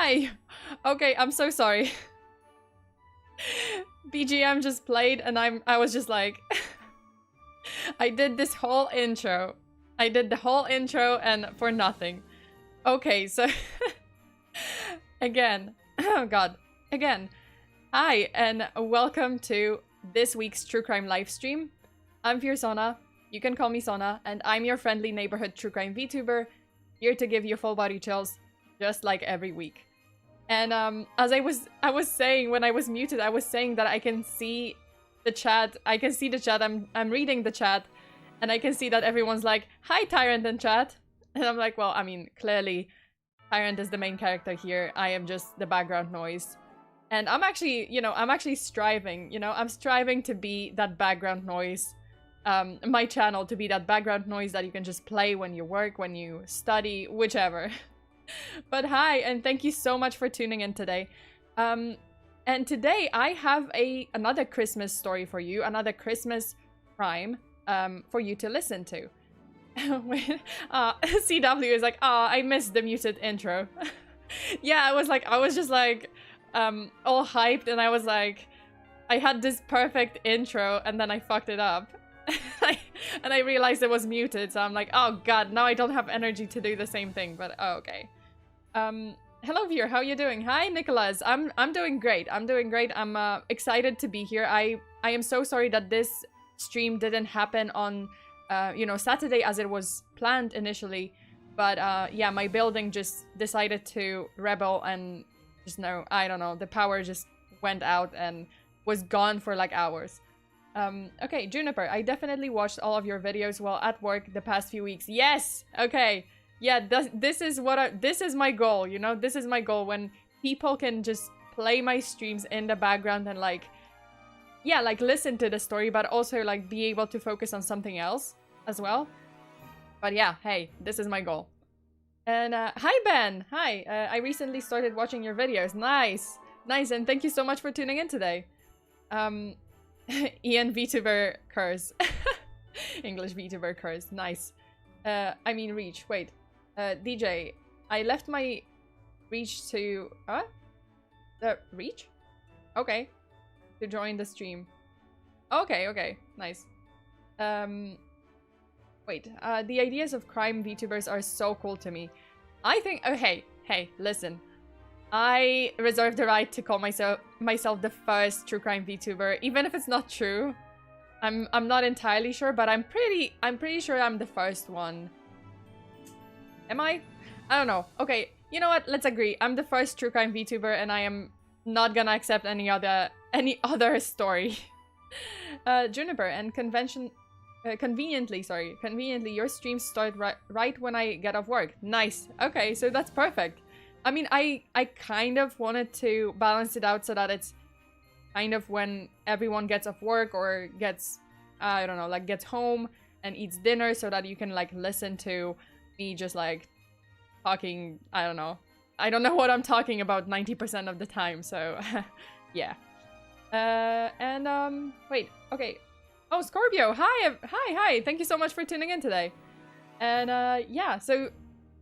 Hi! Okay, I'm so sorry. BGM just played and I was just like... I did this whole intro. I did the whole intro and for nothing. Okay, so... Again. Oh god. Again. Hi, and welcome to this week's True Crime livestream. I'm FEARSONA. You can call me Sona, and I'm your friendly neighborhood true crime VTuber, here to give you full body chills, just like every week. And as I was saying when I was muted, I was saying that I can see the chat. I can see the chat. I'm reading the chat, and I can see that everyone's like, "Hi, Tyrant in chat," and I'm like, well, I mean, clearly, Tyrant is the main character here. I am just the background noise, and I'm actually, I'm actually striving. I'm striving to be that background noise. My channel to be that background noise that you can just play when you work, when you study, whichever. But hi, and thank you so much for tuning in today. And today I have another Christmas story for you, another Christmas crime for you to listen to. CW is like, I missed the muted intro. Yeah, I was just like all hyped, and I was like, I had this perfect intro and then I fucked it up. And I realized it was muted, so I'm like, oh god, now I don't have energy to do the same thing, but oh, okay. Hello viewer, how you doing? Hi Nicholas, I'm doing great. I'm excited to be here. I am so sorry that this stream didn't happen on Saturday as it was planned initially, but yeah, my building just decided to rebel and just I don't know, the power just went out and was gone for like hours. Okay, Juniper, I definitely watched all of your videos while at work the past few weeks. Yes! Okay. Yeah, this is my goal, This is my goal, when people can just play my streams in the background and listen to the story, but also be able to focus on something else as well. But yeah, hey, this is my goal. And hi Ben! Hi, I recently started watching your videos. Nice! Nice, and thank you so much for tuning in today. Ian VTuber curse. English VTuber curse. Nice. I mean reach. Wait. DJ, I left my reach to... The reach? Okay. To join the stream. Okay. Nice. Wait. The ideas of crime VTubers are so cool to me. I think... Oh, hey, listen. I reserve the right to call myself the first true crime VTuber, even if it's not true. I'm not entirely sure, but I'm pretty sure I'm the first one. Am I? I don't know. Okay, you know what? Let's agree. I'm the first true crime VTuber, and I am not gonna accept any other story. Juniper, and conveniently, your streams start right when I get off work. Nice. Okay, so that's perfect. I mean, I kind of wanted to balance it out so that it's kind of when everyone gets off work or gets, I don't know, gets home and eats dinner, so that you can listen to me just talking. I don't know what I'm talking about 90% of the time, so yeah. Wait, okay. Oh, Scorpio, hi, thank you so much for tuning in today. And yeah, so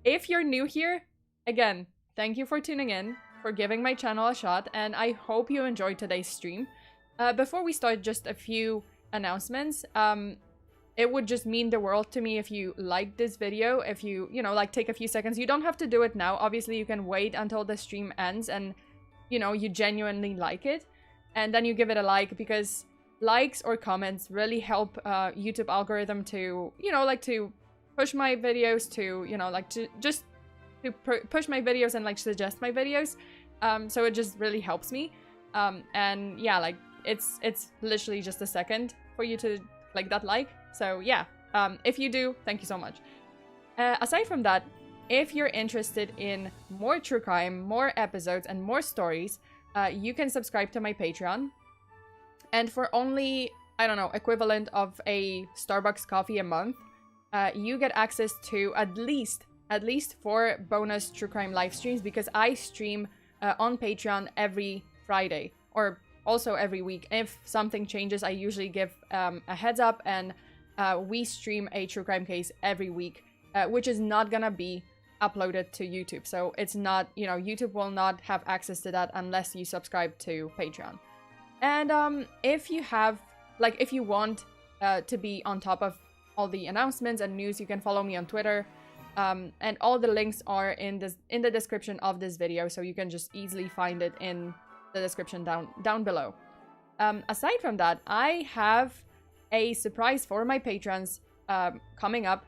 if you're new here, again, thank you for tuning in, for giving my channel a shot, and I hope you enjoyed today's stream. Before we start, just a few announcements. It would just mean the world to me if you liked this video, if you, take a few seconds. You don't have to do it now. Obviously, you can wait until the stream ends and, you genuinely like it. And then you give it a like, because likes or comments really help YouTube algorithm to, to push my videos, to push my videos and suggest my videos. So it just really helps me. And yeah, it's literally just a second for you to click that like. So yeah, if you do, thank you so much. Aside from that, if you're interested in more true crime, more episodes, and more stories, you can subscribe to my Patreon. And for only, I don't know, equivalent of a Starbucks coffee a month, you get access to at least 4 bonus true crime live streams, because I stream on Patreon every Friday, or also every week. If something changes, I usually give a heads up, and we stream a true crime case every week, which is not gonna be uploaded to YouTube. So it's not, you know, YouTube will not have access to that unless you subscribe to Patreon. And if you have, like, if you want to be on top of all the announcements and news, you can follow me on Twitter. And all the links are in the description of this video, so you can just easily find it in the description down below. Aside from that, I have a surprise for my patrons coming up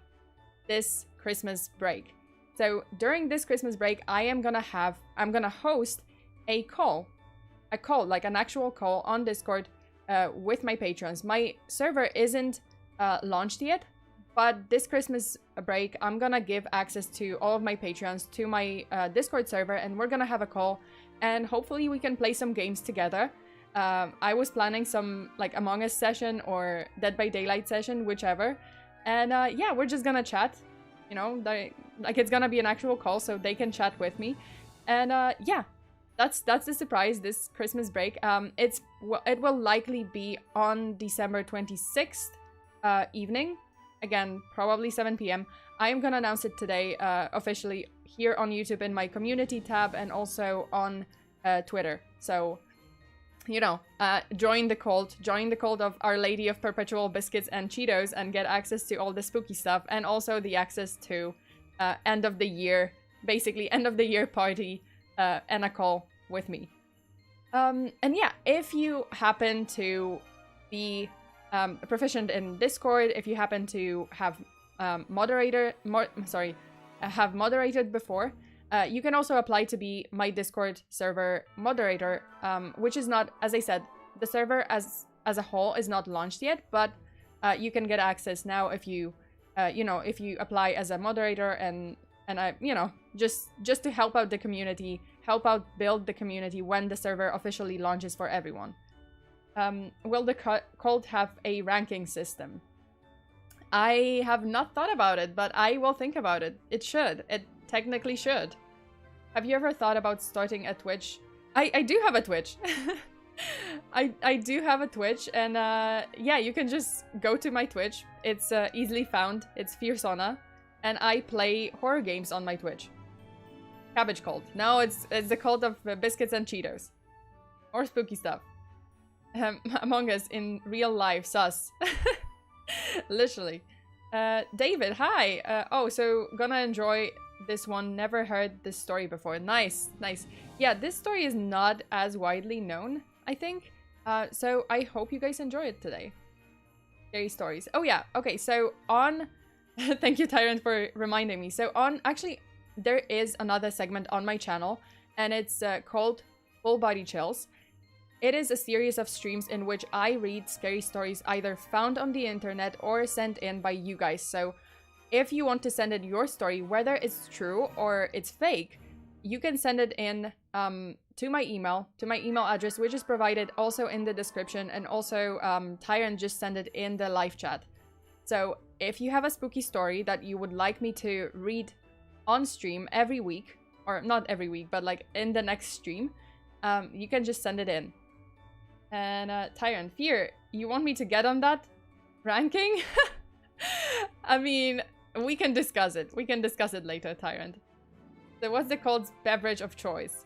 this Christmas break. So during this Christmas break, I'm gonna host a call, like an actual call on Discord with my patrons. My server isn't launched yet, but this Christmas break, I'm gonna give access to all of my patrons to my Discord server, and we're gonna have a call, and hopefully we can play some games together. I was planning some like Among Us session or Dead by Daylight session, whichever. And yeah, we're just gonna chat, you know, like it's gonna be an actual call so they can chat with me. And yeah, that's the surprise this Christmas break. It will likely be on December 26th evening. Again, probably 7 p.m. I am gonna announce it today officially here on YouTube in my community tab and also on Twitter. So, you know, join the cult of Our Lady of Perpetual Biscuits and Cheetos and get access to all the spooky stuff, and also the access to end of the year party and a call with me. And yeah, if you happen to be proficient in Discord, if you happen to have moderated before, you can also apply to be my Discord server moderator, which is not, as I said, the server as a whole is not launched yet, but you can get access now if you, you know, if you apply as a moderator and I, you know, just to help out the community, build the community when the server officially launches for everyone. Will the cult have a ranking system? I have not thought about it, but I will think about it. It should. It technically should. Have you ever thought about starting a Twitch? I do have a Twitch. I do have a Twitch, and yeah, you can just go to my Twitch. It's easily found. It's FEARSONA, and I play horror games on my Twitch. Cabbage Cult. No, it's the cult of biscuits and Cheetos. Or spooky stuff. Among Us in real life, sus. Literally. David, hi. Oh, so gonna enjoy this one. Never heard this story before. Nice, nice. Yeah, this story is not as widely known, I think. So I hope you guys enjoy it today. Scary stories. Oh yeah, okay, so on... Thank you, Tyrant, for reminding me. So actually, there is another segment on my channel, and it's called Full Body Chills. It is a series of streams in which I read scary stories either found on the internet or sent in by you guys. So if you want to send in your story, whether it's true or it's fake, you can send it in to my email address, which is provided also in the description, and also Tyrant just sent it in the live chat. So if you have a spooky story that you would like me to read on stream every week, or not every week, but like in the next stream, you can just send it in. And Tyrant, Fear, you want me to get on that ranking? I mean, we can discuss it. We can discuss it later, Tyrant. So what's the cult's beverage of choice?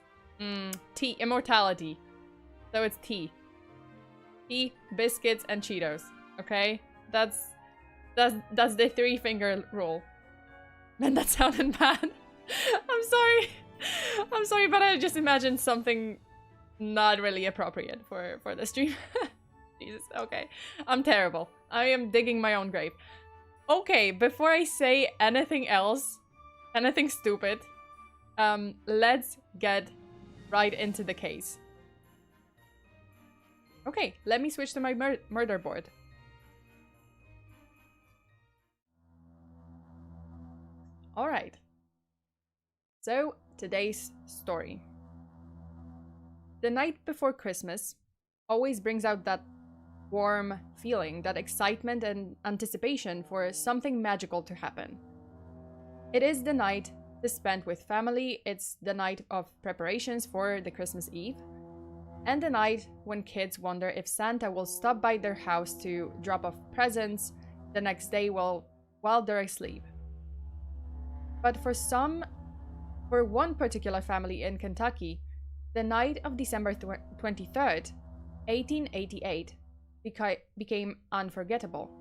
Tea. Immortality. So it's tea. Tea, biscuits, and Cheetos. Okay? That's the 3-finger rule. Man, that sounded bad. I'm sorry. I'm sorry, but I just imagined something not really appropriate for the stream. Jesus, okay. I'm terrible. I am digging my own grave. Okay, before I say anything else, anything stupid, let's get right into the case. Okay, let me switch to my murder board. Alright. So, today's story. The night before Christmas always brings out that warm feeling, that excitement and anticipation for something magical to happen. It is the night to spend with family, it's the night of preparations for the Christmas Eve, and the night when kids wonder if Santa will stop by their house to drop off presents the next day while they're asleep. But for one particular family in Kentucky, the night of December 23rd, 1888 became unforgettable,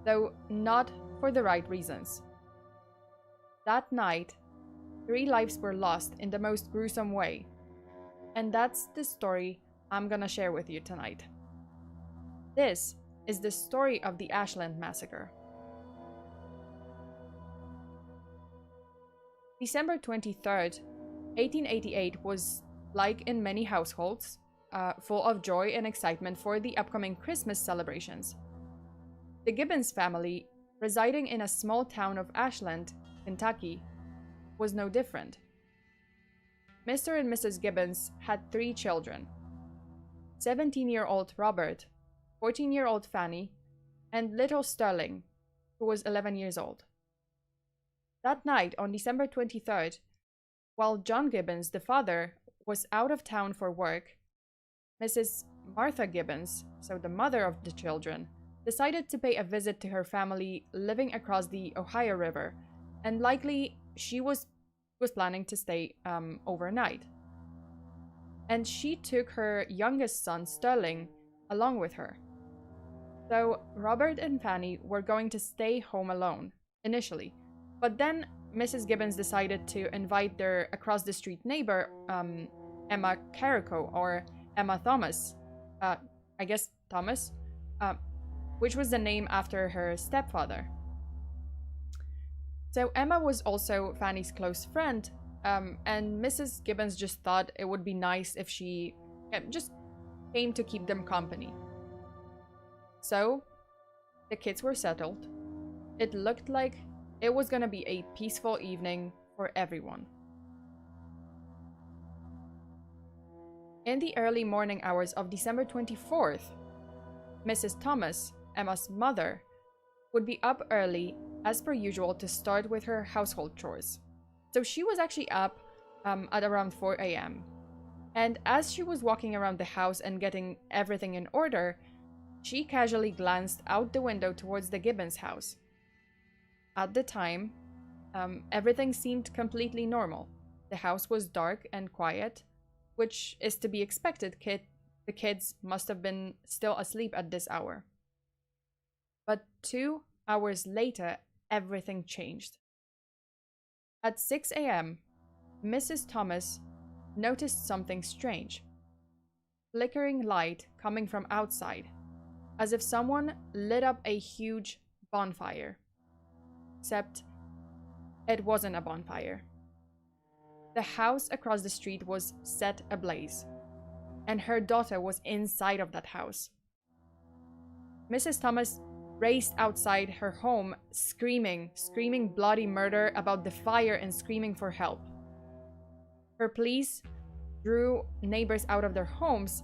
though not for the right reasons. That night, 3 lives were lost in the most gruesome way, and that's the story I'm gonna share with you tonight. This is the story of the Ashland Massacre. December 23rd, 1888 was, like in many households, full of joy and excitement for the upcoming Christmas celebrations. The Gibbons family, residing in a small town of Ashland, Kentucky, was no different. Mr. and Mrs. Gibbons had 3 children: 17-year-old Robert, 14-year-old Fanny, and little Sterling, who was 11 years old. That night, on December 23rd, while John Gibbons, the father, was out of town for work, Mrs. Martha Gibbons, so the mother of the children, decided to pay a visit to her family living across the Ohio River, and likely she was planning to stay overnight. And she took her youngest son, Sterling, along with her. So Robert and Fanny were going to stay home alone, initially. But then Mrs. Gibbons decided to invite their across-the-street neighbor, Emma Carrico, or Emma Thomas, I guess Thomas, which was the name after her stepfather. So Emma was also Fanny's close friend, and Mrs. Gibbons just thought it would be nice if she just came to keep them company. So the kids were settled. It looked like it was gonna be a peaceful evening for everyone. In the early morning hours of December 24th, Mrs. Thomas, Emma's mother, would be up early as per usual to start with her household chores. So she was actually up at around 4 a.m. And as she was walking around the house and getting everything in order, she casually glanced out the window towards the Gibbons house. At the time, everything seemed completely normal. The house was dark and quiet, which is to be expected. The kids must have been still asleep at this hour. But 2 hours later, everything changed. At 6 a.m., Mrs. Thomas noticed something strange. Flickering light coming from outside, as if someone lit up a huge bonfire. Except it wasn't a bonfire. The house across the street was set ablaze, and her daughter was inside of that house. Mrs. Thomas raced outside her home, screaming bloody murder about the fire and screaming for help. Her pleas drew neighbors out of their homes,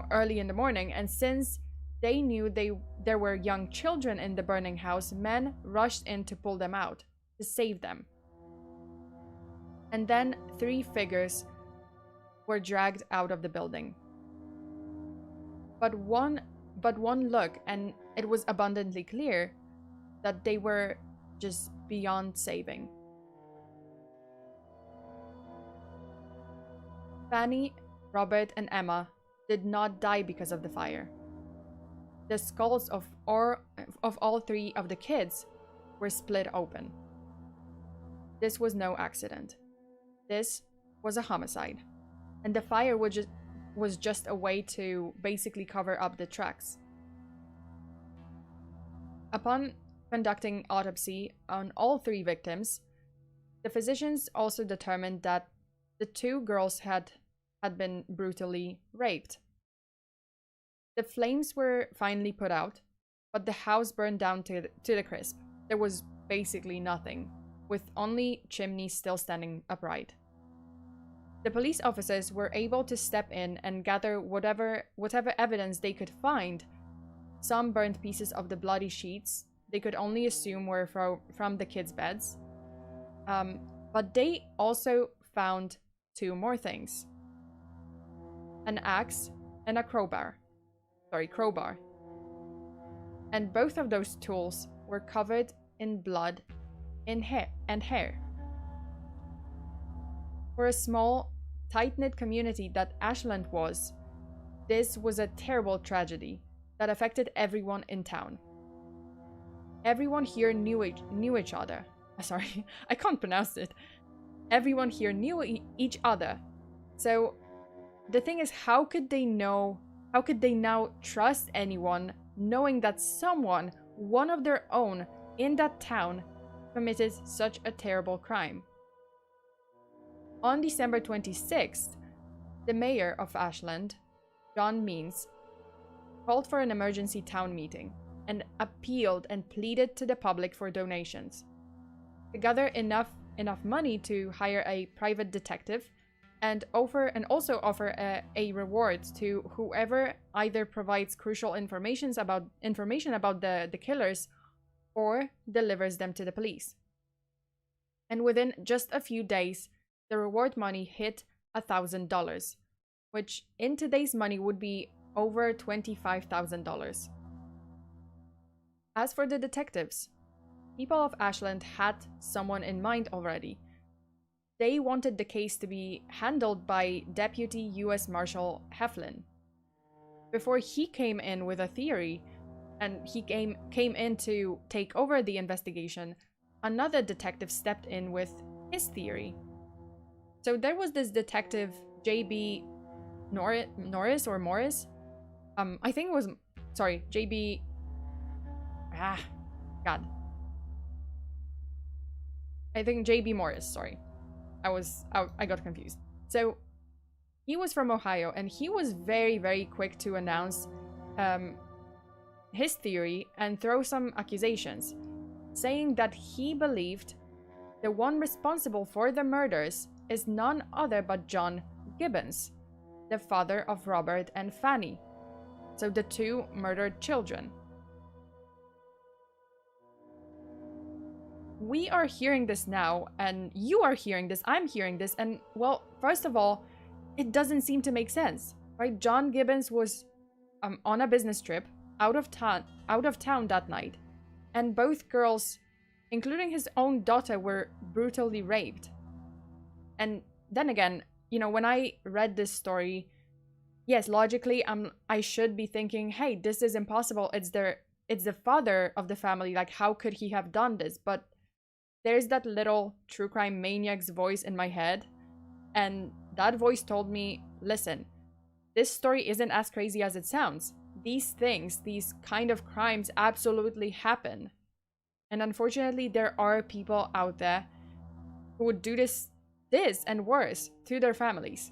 early in the morning, and since they knew there were young children in the burning house, men rushed in to pull them out, to save them. And then 3 figures were dragged out of the building. But one look, and it was abundantly clear that they were just beyond saving. Fanny, Robert, and Emma did not die because of the fire. The skulls of all 3 of the kids were split open. This was no accident. This was a homicide, and the fire was just a way to basically cover up the tracks. Upon conducting autopsy on all 3 victims, the physicians also determined that the 2 girls had been brutally raped. The flames were finally put out, but the house burned down to the crisp. There was basically nothing, with only chimneys still standing upright. The police officers were able to step in and gather whatever evidence they could find. Some burned pieces of the bloody sheets they could only assume were from the kids' beds. But they also found 2 more things: an axe and a crowbar. And both of those tools were covered in blood and hair. For a small, tight-knit community that Ashland was, this was a terrible tragedy that affected everyone in town. Everyone here knew each other. Sorry, I can't pronounce it. Everyone here knew each other. So the thing is, how could they now trust anyone knowing that someone, one of their own in that town, committed such a terrible crime? On December 26th, the mayor of Ashland, John Means, called for an emergency town meeting and appealed and pleaded to the public for donations to gather enough money to hire a private detective and also offer a reward to whoever either provides crucial information about the killers or delivers them to the police. And within just a few days, the reward money hit $1,000, which in today's money would be over $25,000. As for the detectives, people of Ashland had someone in mind already. They wanted the case to be handled by Deputy U.S. Marshal Heflin. Before he came in with a theory, and he came in to take over the investigation, another detective stepped in with his theory. So there was this detective, J.B. Norris or Morris? I think it was, sorry, J.B. God. I think J.B. Morris, sorry. I got confused. So he was from Ohio, and he was very, very quick to announce his theory and throw some accusations, saying that he believed the one responsible for the murders is none other but John Gibbons, the father of Robert and Fanny, so the two murdered children. We are hearing this now, and you are hearing this, I'm hearing this, and, well, first of all, it doesn't seem to make sense, right? John Gibbons was on a business trip out of town that night, and both girls, including his own daughter, were brutally raped. And then again, you know, when I read this story, yes, logically, I should be thinking, hey, this is impossible. It's the father of the family. Like, how could he have done this? But there's that little true crime maniac's voice in my head, and that voice told me, listen, this story isn't as crazy as it sounds. These things, these kind of crimes absolutely happen. And unfortunately, there are people out there who would do this and worse to their families.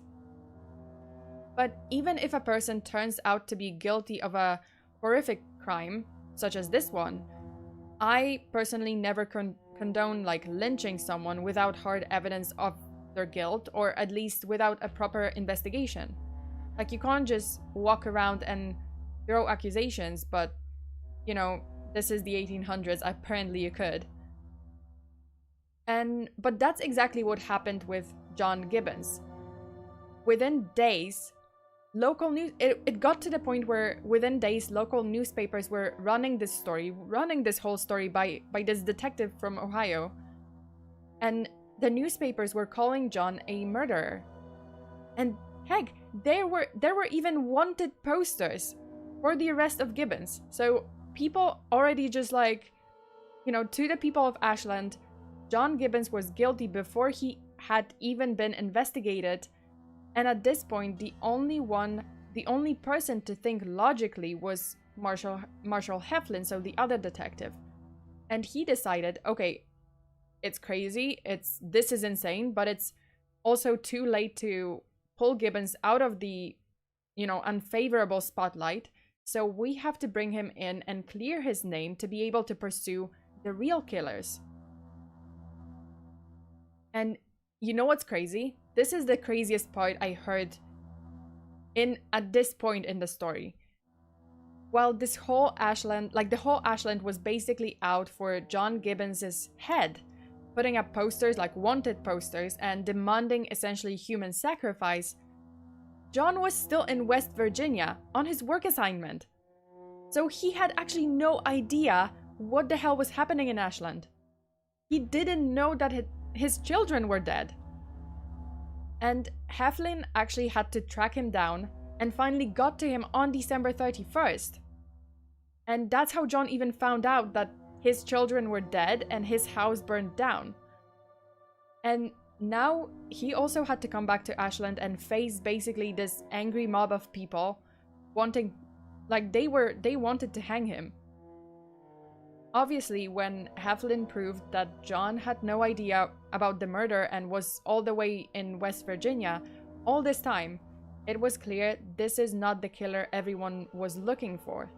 But even if a person turns out to be guilty of a horrific crime, such as this one, I personally never condone like lynching someone without hard evidence of their guilt, or at least without a proper investigation. Like, you can't just walk around and throw accusations, but, you know, this is the 1800s, apparently you could. But that's exactly what happened with John Gibbons. Within days, it got to the point where within days, local newspapers were running this whole story by this detective from Ohio. And the newspapers were calling John a murderer. And heck, there were even wanted posters for the arrest of Gibbons. So people already just like, you know, to the people of Ashland, John Gibbons was guilty before he had even been investigated. And at this point, the only person to think logically was Marshal Heflin, so the other detective. And he decided, okay, it's crazy, this is insane, but it's also too late to pull Gibbons out of the, you know, unfavorable spotlight. So we have to bring him in and clear his name to be able to pursue the real killers. And you know what's crazy? This is the craziest part I heard at this point in the story. Well, the whole Ashland was basically out for John Gibbons's head, putting up posters, like wanted posters, and demanding essentially human sacrifice. John was still in West Virginia on his work assignment. So he had actually no idea what the hell was happening in Ashland. he didn't know that his children were dead. And Heflin actually had to track him down and finally got to him on December 31st. And that's how John even found out that his children were dead and his house burned down. And now he also had to come back to Ashland and face basically this angry mob of people wanting, like, they wanted to hang him. Obviously, when Heflin proved that John had no idea about the murder and was all the way in West Virginia all this time, it was clear this is not the killer everyone was looking for.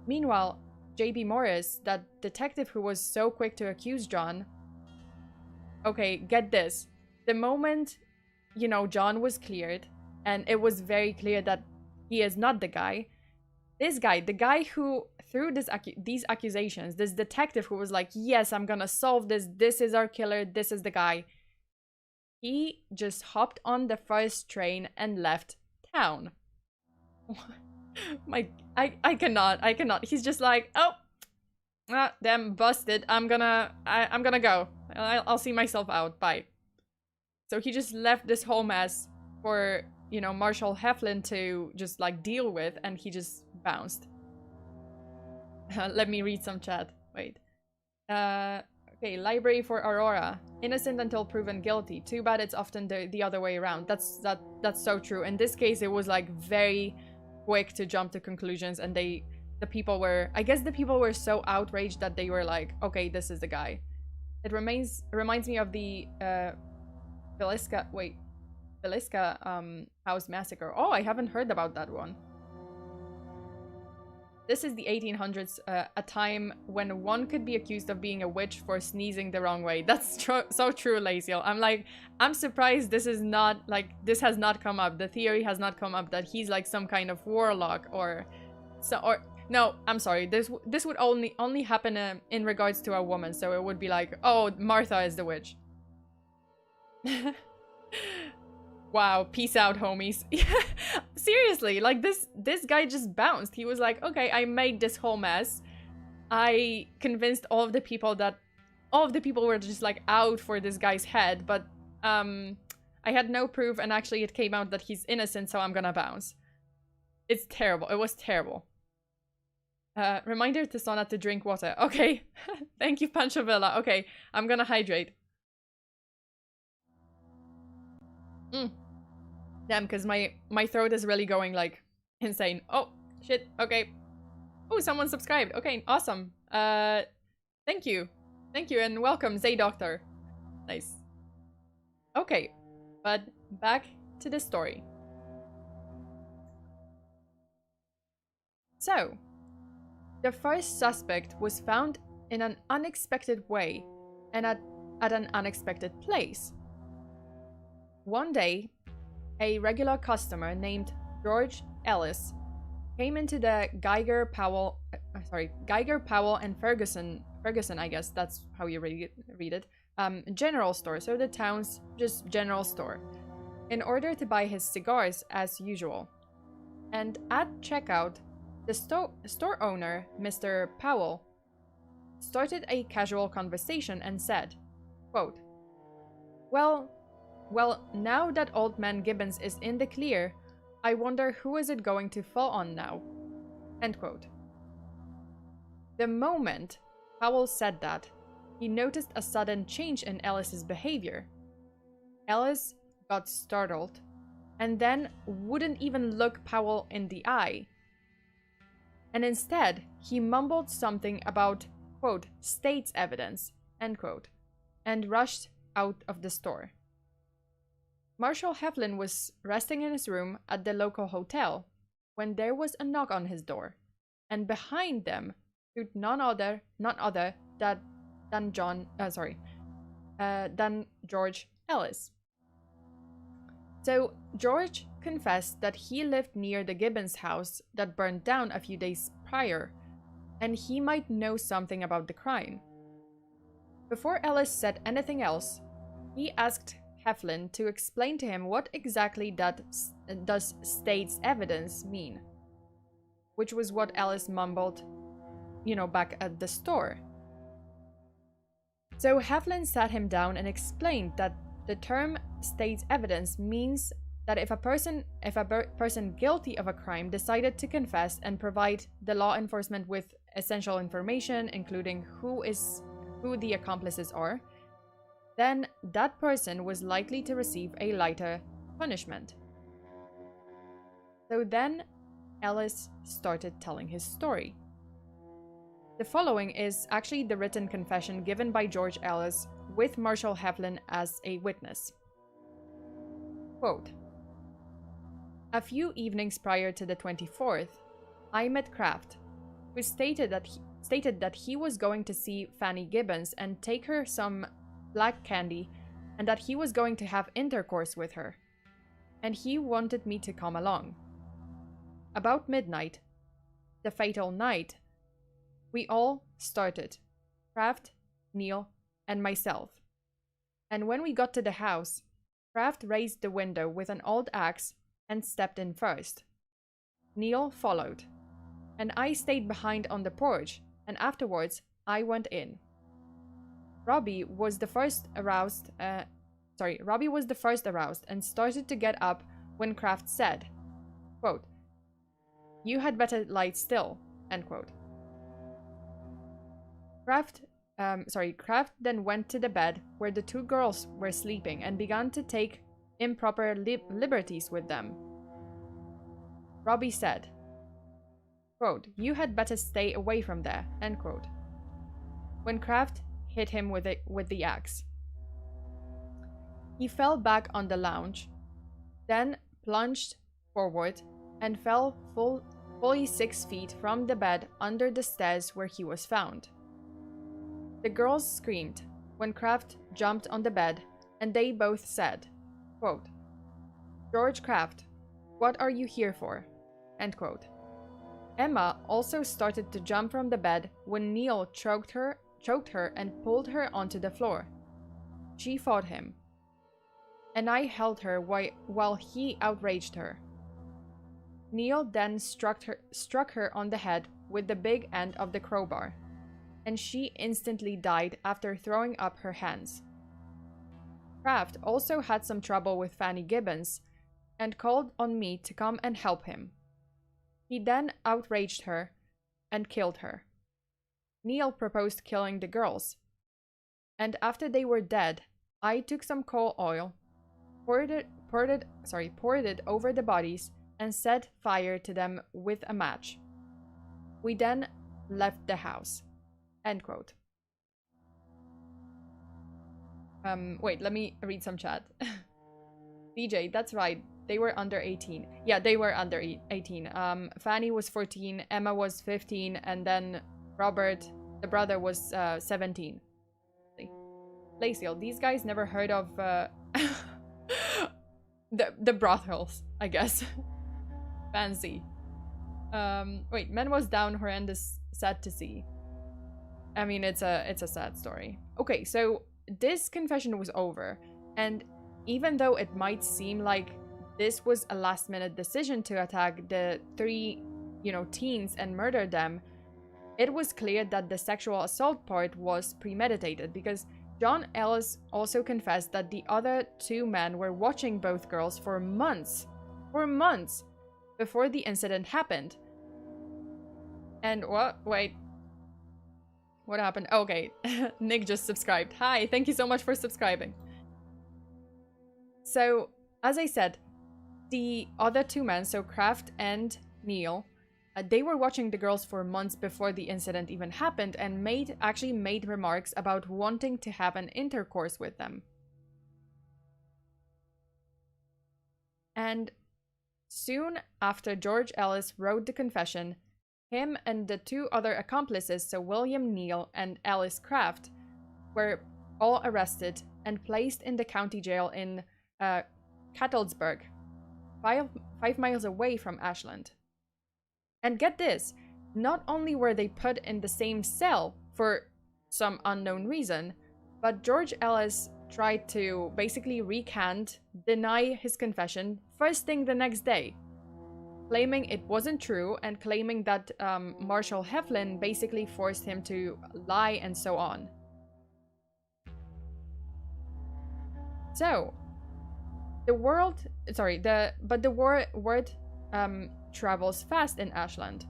Meanwhile, J.B. Morris, that detective who was so quick to accuse John... Okay, get this. The moment, you know, John was cleared, and it was very clear that he is not the guy, this guy, the guy who threw these accusations, this detective who was like, yes, I'm gonna solve this, this is our killer, this is the guy, he just hopped on the first train and left town. I cannot. He's just like, oh, damn, busted. I'm gonna go. I'll see myself out. Bye. So he just left this whole mess for, you know, Marshall Heflin to just like deal with, and he just bounced. Let me read some chat. Wait. Okay, library for Aurora. Innocent until proven guilty. Too bad it's often the other way around. That's so true. In this case, it was like very quick to jump to conclusions, and the people were, I guess the people were so outraged that they were like, okay, this is the guy. It reminds me of the Villisca House Massacre. Oh, I haven't heard about that one. This is the 1800s, a time when one could be accused of being a witch for sneezing the wrong way. That's so true, Laziel. I'm surprised this is not, like, this has not come up. The theory has not come up that he's like some kind of warlock or no, I'm sorry. This would only happen in regards to a woman. So it would be like, oh, Martha is the witch. Wow, peace out, homies. Seriously, like this guy just bounced. He was like, okay, I made this whole mess. I convinced all of the people were just like out for this guy's head, but I had no proof, and actually it came out that he's innocent, so I'm gonna bounce. It's terrible. It was terrible. Reminder to Sona to drink water. Okay. Thank you, Pancho Villa. Okay, I'm gonna hydrate. Damn, because my throat is really going like insane. Oh shit. Okay. Oh, someone subscribed. Okay, awesome. Thank you, and welcome, Zay Doctor. Nice. Okay, but back to the story. So, the first suspect was found in an unexpected way and at an unexpected place. One day, a regular customer named George Ellis came into the Geiger Powell and Ferguson, I guess that's how you read it, general store, so the town's just general store, in order to buy his cigars as usual. And at checkout, the store owner, Mr. Powell, started a casual conversation and said, quote, Well, now that old man Gibbons is in the clear, I wonder who is it going to fall on now? End quote. The moment Powell said that, he noticed a sudden change in Ellis's behavior. Ellis got startled, and then wouldn't even look Powell in the eye. And instead, he mumbled something about, quote, state's evidence, end quote, and rushed out of the store. Marshall Heflin was resting in his room at the local hotel when there was a knock on his door, and behind them stood none other than George Ellis. So George confessed that he lived near the Gibbons house that burned down a few days prior, and he might know something about the crime. Before Ellis said anything else, he asked Heflin to explain to him what exactly does state's evidence mean, which was what Ellis mumbled, back at the store. So Heflin sat him down and explained that the term state's evidence means that if a person guilty of a crime decided to confess and provide the law enforcement with essential information, including who the accomplices are, then that person was likely to receive a lighter punishment. So then Ellis started telling his story. The following is actually the written confession given by George Ellis with Marshall Heflin as a witness. Quote, "A few evenings prior to the 24th, I met Kraft, who stated that he was going to see Fanny Gibbons and take her some black candy, and that he was going to have intercourse with her, and he wanted me to come along. About midnight, the fatal night, we all started, Kraft, Neil, and myself. And when we got to the house, Kraft raised the window with an old axe and stepped in first. Neil followed, and I stayed behind on the porch, and afterwards I went in. Robbie was the first aroused and started to get up when Kraft said, quote, 'You had better lie still,' end quote. Kraft then went to the bed where the two girls were sleeping and began to take improper liberties with them. Robbie said, quote, 'You had better stay away from there,' end quote, when Kraft hit him with the axe. He fell back on the lounge, then plunged forward and fell fully 6 feet from the bed under the stairs where he was found. The girls screamed when Kraft jumped on the bed, and they both said, quote, 'George Kraft, what are you here for?' End quote. Emma also started to jump from the bed when Neil choked her and pulled her onto the floor. She fought him, and I held her while he outraged her. Neil then struck her on the head with the big end of the crowbar, and she instantly died after throwing up her hands. Kraft also had some trouble with Fanny Gibbons and called on me to come and help him. He then outraged her and killed her. Neil proposed killing the girls, and after they were dead, I took some coal oil, poured it over the bodies, and set fire to them with a match. We then left the house." End quote. Wait, let me read some chat. DJ, that's right. They were under 18. Yeah, they were under 18. Fanny was 14, Emma was 15, and then Robert, the brother, was 17. Laciel, these guys never heard of the brothels, I guess. Fancy. Wait, men was down, horrendous, sad to see. I mean, it's a sad story. Okay, so this confession was over, and even though it might seem like this was a last-minute decision to attack the three, teens and murder them, it was clear that the sexual assault part was premeditated, because John Ellis also confessed that the other two men were watching both girls for months before the incident happened. And what? Wait. What happened? Okay, Nick just subscribed. Hi, thank you so much for subscribing. So, as I said, the other two men, so Kraft and Neil, they were watching the girls for months before the incident even happened, and actually made remarks about wanting to have an intercourse with them. And soon after George Ellis wrote the confession, him and the two other accomplices, so William Neal and Alice Kraft, were all arrested and placed in the county jail in Cattlesburg, 5 miles away from Ashland. And get this, not only were they put in the same cell for some unknown reason, but George Ellis tried to basically deny his confession first thing the next day, claiming it wasn't true and claiming that Marshall Heflin basically forced him to lie and so on. So, the word travels fast in Ashland.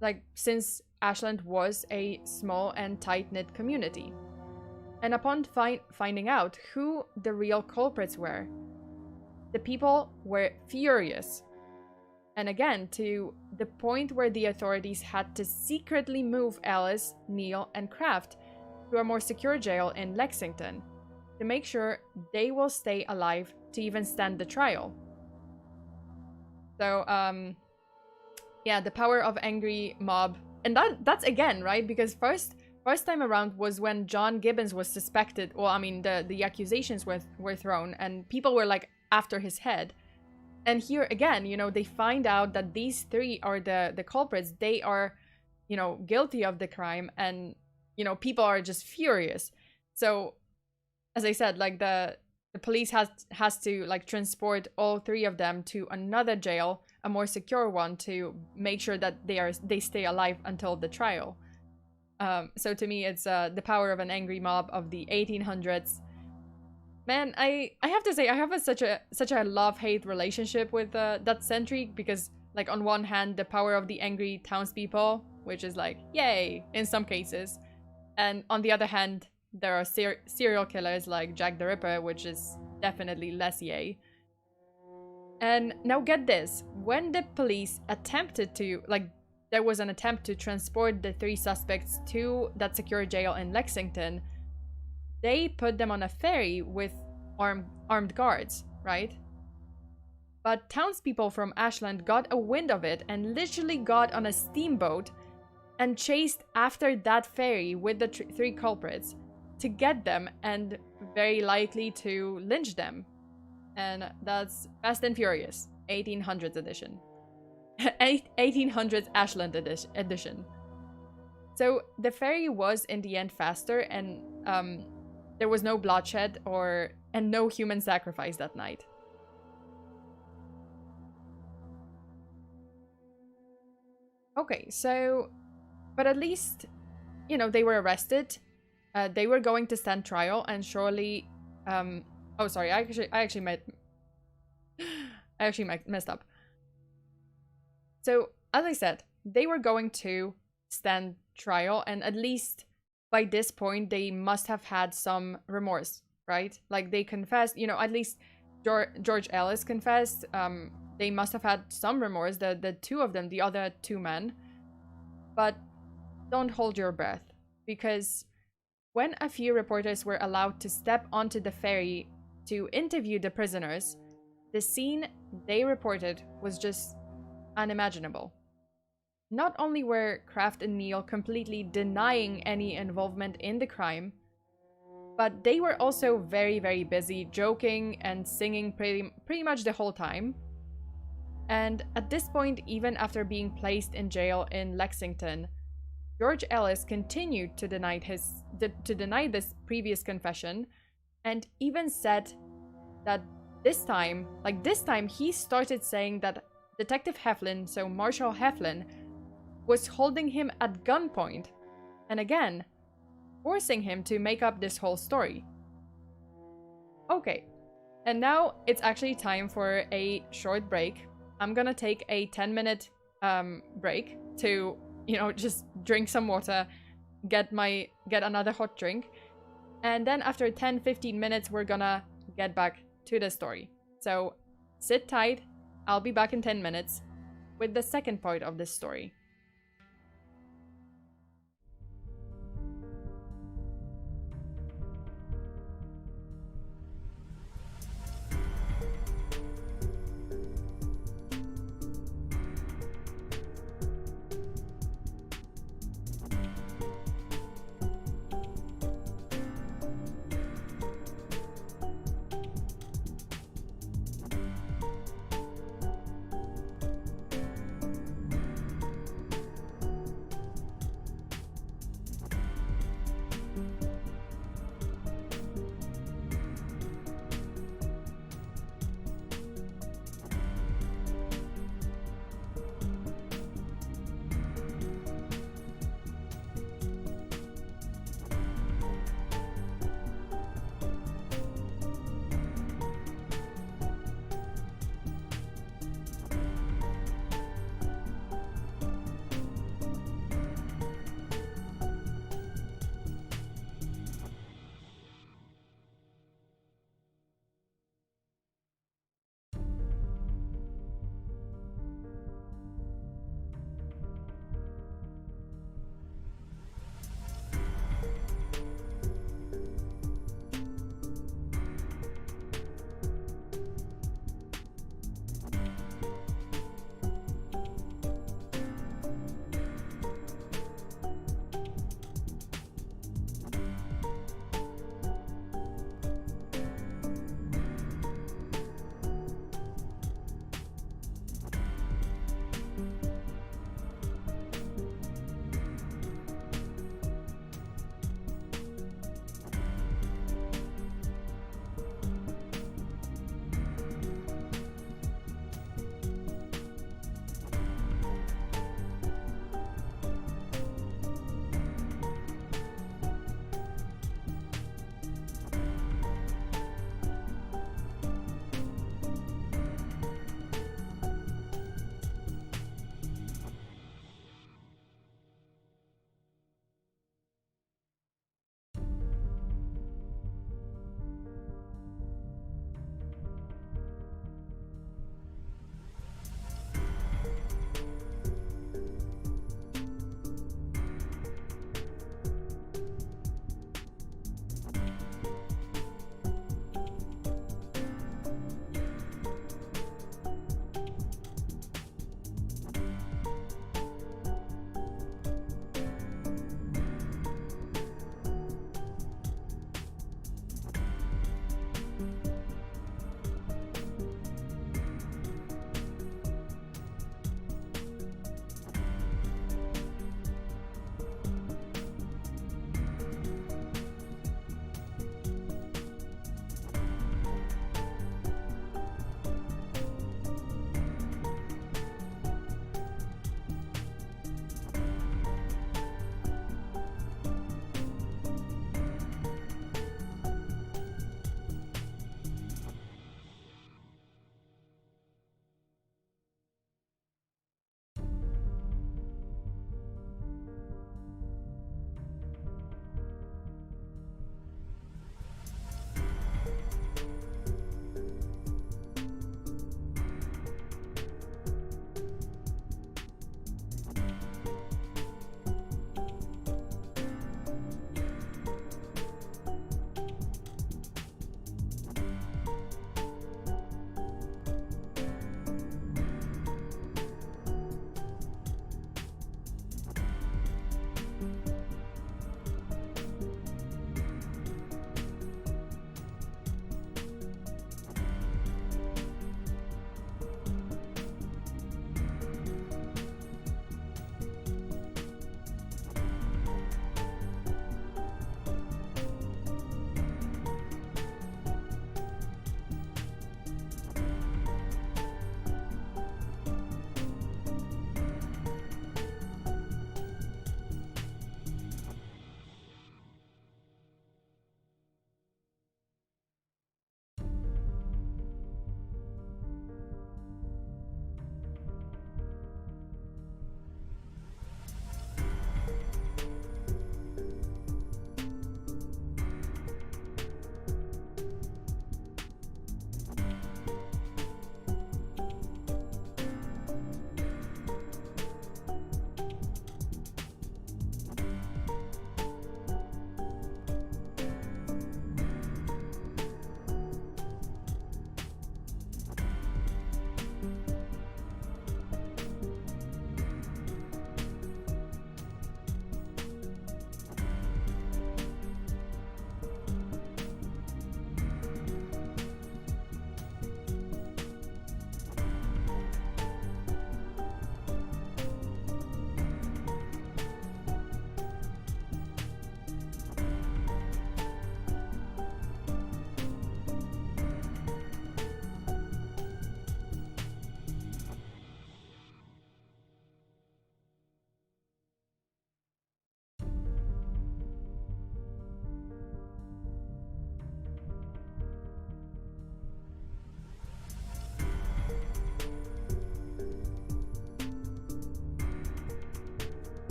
Like, since Ashland was a small and tight-knit community. And upon finding out who the real culprits were, the people were furious. And again, to the point where the authorities had to secretly move Ellis, Neil, and Kraft to a more secure jail in Lexington to make sure they will stay alive to even stand the trial. So, yeah, the power of angry mob. And that's again, right? Because first time around was when John Gibbons was suspected. Well, I mean, the accusations were thrown and people were like after his head. And here again, you know, they find out that these three are the culprits. They are, you know, guilty of the crime, and, you know, people are just furious. So, as I said, like the police has to like transport all three of them to another jail, a more secure one, to make sure that they stay alive until the trial. So to me, it's the power of an angry mob of the 1800s. Man, I have to say, I have such a love-hate relationship with that century, because, like, on one hand, the power of the angry townspeople, which is like, yay, in some cases. And on the other hand, there are serial killers like Jack the Ripper, which is definitely less yay. And now get this, when the police attempted to, like, there was an attempt to transport the three suspects to that secure jail in Lexington, they put them on a ferry with armed guards, right? But townspeople from Ashland got a wind of it and literally got on a steamboat and chased after that ferry with the three culprits to get them and very likely to lynch them. And that's Fast and Furious, 1800s edition. 1800s Ashland edition. So the ferry was in the end faster, and there was no bloodshed and no human sacrifice that night. Okay, so, but at least, you know, they were arrested. They were going to stand trial, and surely, oh, sorry, I actually messed up. So, as I said, they were going to stand trial, and at least by this point, they must have had some remorse, right? Like, they confessed, you know, at least George Ellis confessed. They must have had some remorse, the two of them, the other two men. But don't hold your breath, because when a few reporters were allowed to step onto the ferry to interview the prisoners, the scene they reported was just unimaginable. Not only were Kraft and Neil completely denying any involvement in the crime, but they were also very, very busy joking and singing pretty much the whole time. And at this point, even after being placed in jail in Lexington, George Ellis continued to deny this previous confession, and even said that this time he started saying that Detective Heflin, so Marshal Heflin, was holding him at gunpoint, and again, forcing him to make up this whole story. Okay, and now it's actually time for a short break. I'm gonna take a 10-minute break to, you know, just drink some water, get another hot drink, and then after 10-15 minutes, we're gonna get back to the story. So sit tight, I'll be back in 10 minutes with the second part of this story.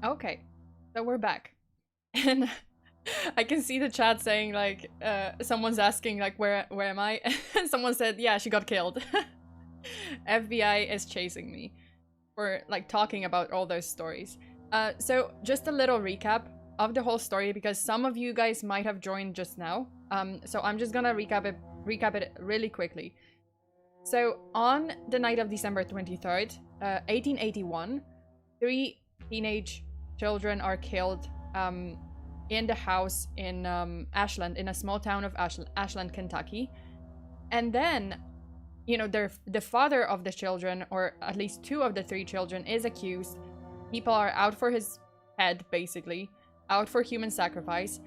Okay, so we're back. And I can see the chat saying, like, someone's asking, like, where am I? And someone said, yeah, she got killed. FBI is chasing me for, like, talking about all those stories. So just a little recap of the whole story, because some of you guys might have joined just now. So I'm just gonna recap it really quickly. So on the night of December 23rd, 1881, 3 teenage children are killed in the house in Ashland, in a small town of Ashland, Kentucky. And then, you know, the father of the children, or at least 2 of the 3 children, is accused. People are out for his head, basically, out for human sacrifice.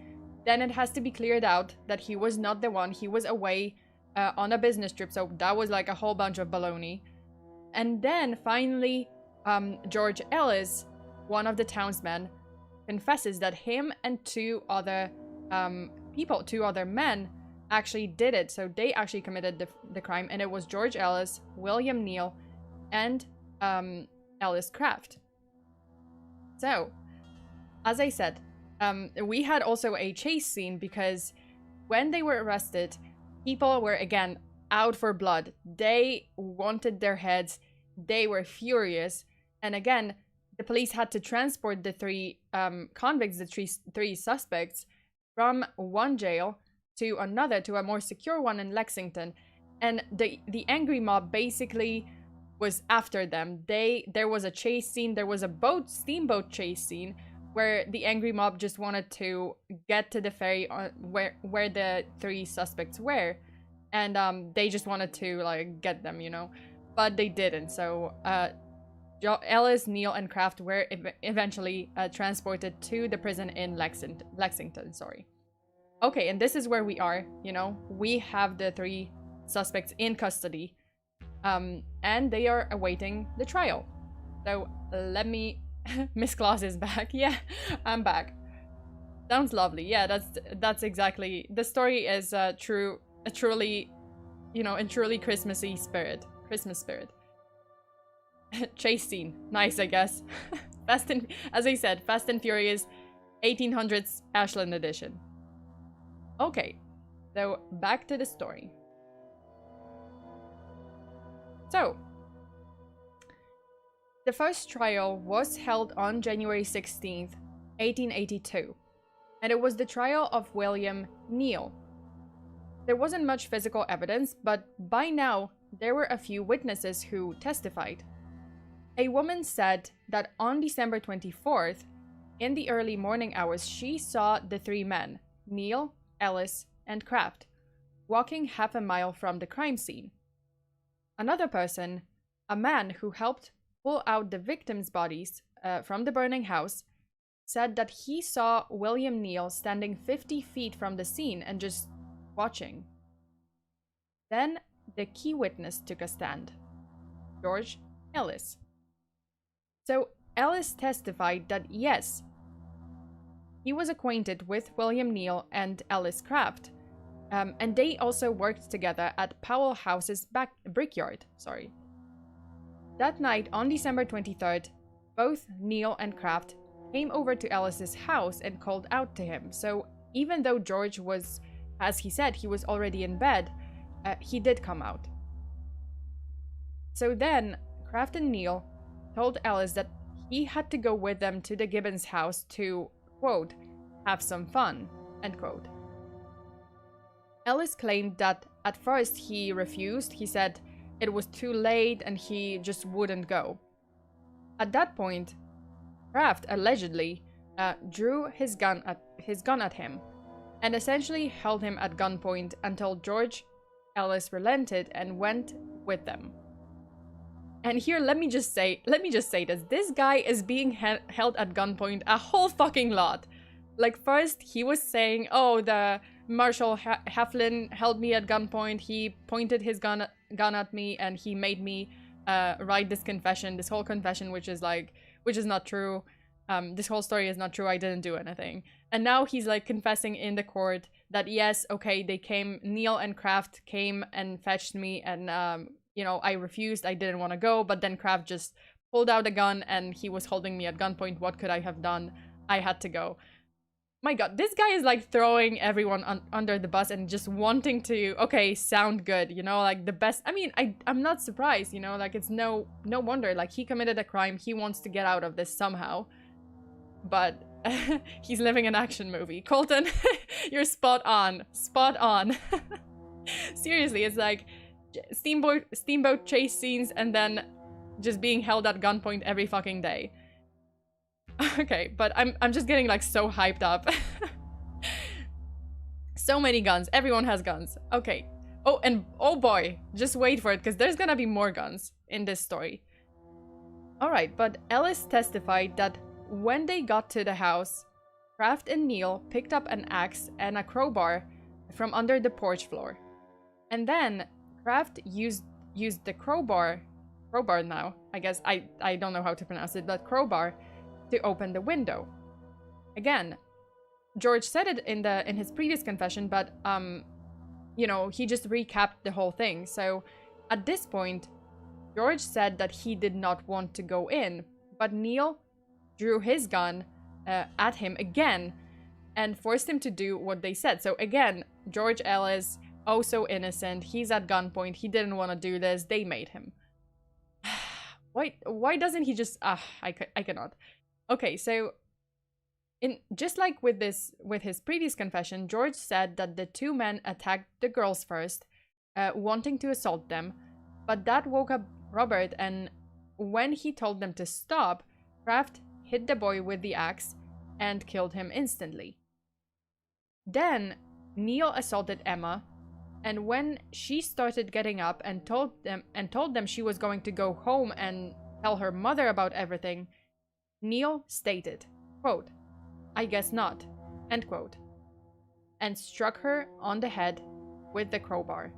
Then it has to be cleared out that he was not the one. He was away on a business trip, so that was like a whole bunch of baloney. And then finally, George Ellis, one of the townsmen, confesses that him and 2 other people, 2 other men, actually did it. So they actually committed the crime, and it was George Ellis, William Neal, and Ellis Craft. So, as I said, we had also a chase scene, because when they were arrested, people were, again, out for blood. They wanted their heads. They were furious. And again, the police had to transport the 3 convicts, the 3 suspects, from one jail to another, to a more secure one in Lexington. And the angry mob basically was after them. There was a chase scene. There was a steamboat chase scene, where the angry mob just wanted to get to the ferry where the 3 suspects were, and they just wanted to, like, get them, you know, but they didn't. So Ellis, Neal, and Craft were eventually transported to the prison in Lexington. Sorry. Okay, and this is where we are. You know, we have the 3 suspects in custody, and they are awaiting the trial. So let me. Miss Claus is back. Yeah, I'm back. Sounds lovely. Yeah, that's exactly. The story is truly, you know, in truly Christmas spirit. Chase scene, nice, I guess. As I said, Fast and Furious, 1800s Ashland edition. Okay, so back to the story. So. The first trial was held on January 16th, 1882, and it was the trial of William Neal. There wasn't much physical evidence, but by now, there were a few witnesses who testified. A woman said that on December 24th, in the early morning hours, she saw the 3 men, Neal, Ellis, and Craft, walking half a mile from the crime scene. Another person, a man who helped pull out the victims' bodies from the burning house, said that he saw William Neal standing 50 feet from the scene and just watching. Then the key witness took a stand, George Ellis. So Ellis testified that yes, he was acquainted with William Neal and Ellis Craft, and they also worked together at Powell House's brickyard. That night, on December 23rd, both Neal and Craft came over to Ellis's house and called out to him. So even though George was, as he said, he was already in bed, he did come out. So then, Craft and Neal told Ellis that he had to go with them to the Gibbons house to, quote, have some fun, end quote. Ellis claimed that at first he refused. He said it was too late and he just wouldn't go. At that point, Craft allegedly drew his gun at him and essentially held him at gunpoint until George Ellis relented and went with them. And here, let me just say this. This guy is being held at gunpoint a whole fucking lot. Like, first, he was saying, oh, the Marshal Heflin held me at gunpoint. He pointed his gun at me and he made me write this confession, this whole confession, which is not true. This whole story is not true. I didn't do anything. And now he's like confessing in the court that yes, okay, they came, Neal and Craft came and fetched me, and you know, I refused. I didn't want to go, but then Craft just pulled out a gun and he was holding me at gunpoint. What could I have done? I had to go. My god, this guy is like throwing everyone under the bus and just wanting to, okay, sound good, you know, like the best. I mean, I'm not surprised, you know, like it's no wonder, like he committed a crime, he wants to get out of this somehow. But he's living an action movie. Colton, you're spot on. Spot on. Seriously, it's like steamboat chase scenes and then just being held at gunpoint every fucking day. Okay, but I'm just getting like so hyped up. So many guns. Everyone has guns. Okay. Oh, and oh boy, just wait for it because there's gonna be more guns in this story. Alright, but Ellis testified that when they got to the house, Kraft and Neil picked up an axe and a crowbar from under the porch floor. And then Kraft used the crowbar now, I guess, I don't know how to pronounce it, but crowbar, to open the window. Again, George said it in his previous confession, but you know, he just recapped the whole thing. So at this point, George said that he did not want to go in, but Neil drew his gun at him again and forced him to do what they said. So again, George Ellis, oh so innocent, he's at gunpoint, he didn't want to do this, they made him. Why doesn't he just I cannot. Okay, so just like with his previous confession, George said that the two men attacked the girls first, wanting to assault them, but that woke up Robert, and when he told them to stop, Kraft hit the boy with the axe and killed him instantly. Then Neil assaulted Emma, and when she started getting up and told them she was going to go home and tell her mother about everything, Neil stated, quote, "I guess not," end quote, and struck her on the head with the crowbar.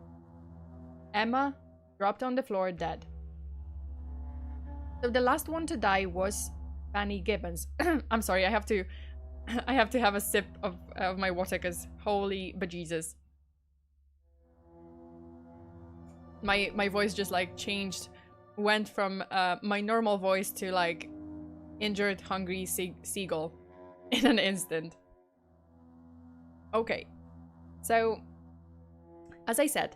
Emma dropped on the floor dead. So the last one to die was Fanny Gibbons. I'm sorry, I have to have a sip of my water because holy bejesus. My voice just like changed, went from my normal voice to like injured, hungry seagull in an instant. Okay, so as I said,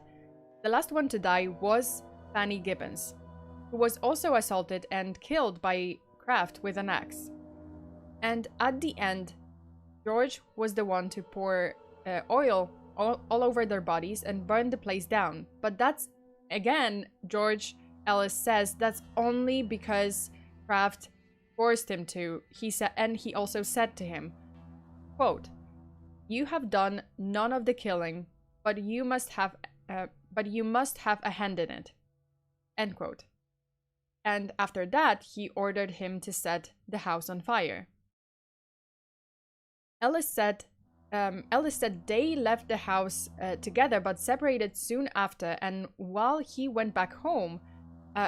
the last one to die was Fanny Gibbons, who was also assaulted and killed by Kraft with an axe. And at the end, George was the one to pour oil all over their bodies and burn the place down. But that's, again, George Ellis says that's only because Kraft forced him to. He said, and he also said to him, quote, "You have done none of the killing, but you must have a hand in it," end quote. And after that, he ordered him to set the house on fire. Ellis said they left the house together but separated soon after, and while he went back home,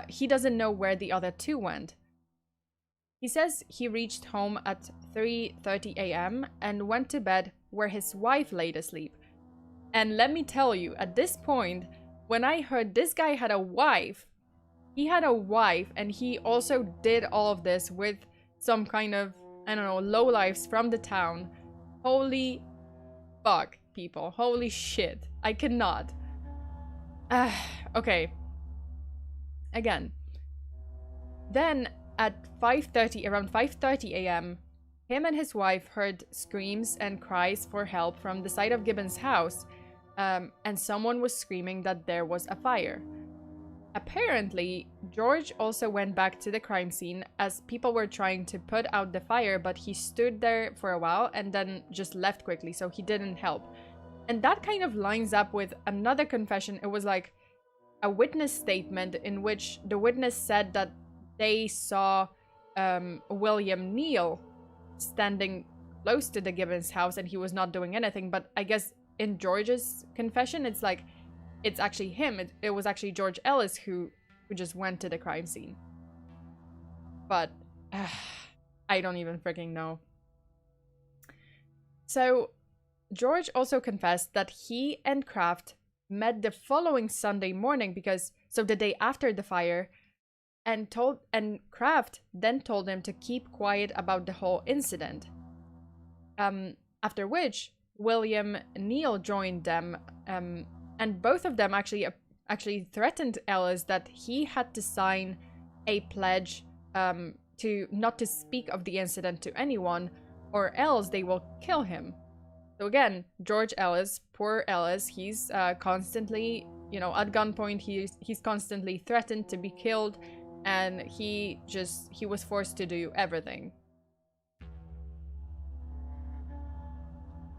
he doesn't know where the other two went. He says he reached home at 3:30 a.m. and went to bed where his wife laid asleep. And let me tell you, at this point, when I heard this guy had a wife, he had a wife and he also did all of this with some kind of, I don't know, lowlifes from the town. Holy fuck, people. Holy shit. I cannot. Okay. Again. Then at around 5:30 a.m., him and his wife heard screams and cries for help from the side of Gibbons' house, and someone was screaming that there was a fire. Apparently, George also went back to the crime scene as people were trying to put out the fire, but he stood there for a while and then just left quickly, so he didn't help. And that kind of lines up with another confession. It was like a witness statement in which the witness said that they saw William Neal standing close to the Gibbons house and he was not doing anything. But I guess in George's confession, it's like, it's actually him. It was actually George Ellis who just went to the crime scene. But I don't even freaking know. So George also confessed that he and Kraft met the following Sunday morning because, so the day after the fire, and Kraft then told him to keep quiet about the whole incident. After which William Neal joined them, and both of them actually threatened Ellis that he had to sign a pledge to not to speak of the incident to anyone, or else they will kill him. So again, George Ellis, poor Ellis, he's constantly, you know, at gunpoint. He's constantly threatened to be killed, and he was forced to do everything.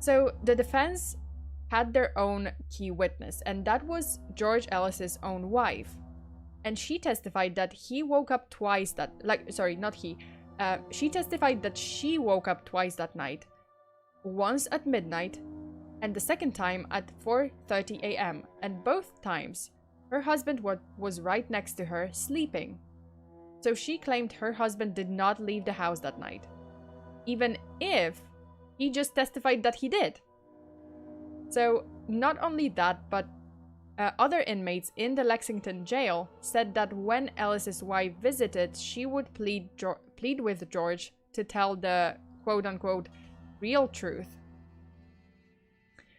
So the defense had their own key witness, and that was George Ellis's own wife. And she testified that he woke up twice she testified that she woke up twice that night. Once at midnight, and the second time at 4:30 a.m. And both times, her husband was right next to her, sleeping. So she claimed her husband did not leave the house that night, even if he just testified that he did. So not only that, but other inmates in the Lexington jail said that when Ellis's wife visited, she would plead with George to tell the quote-unquote real truth.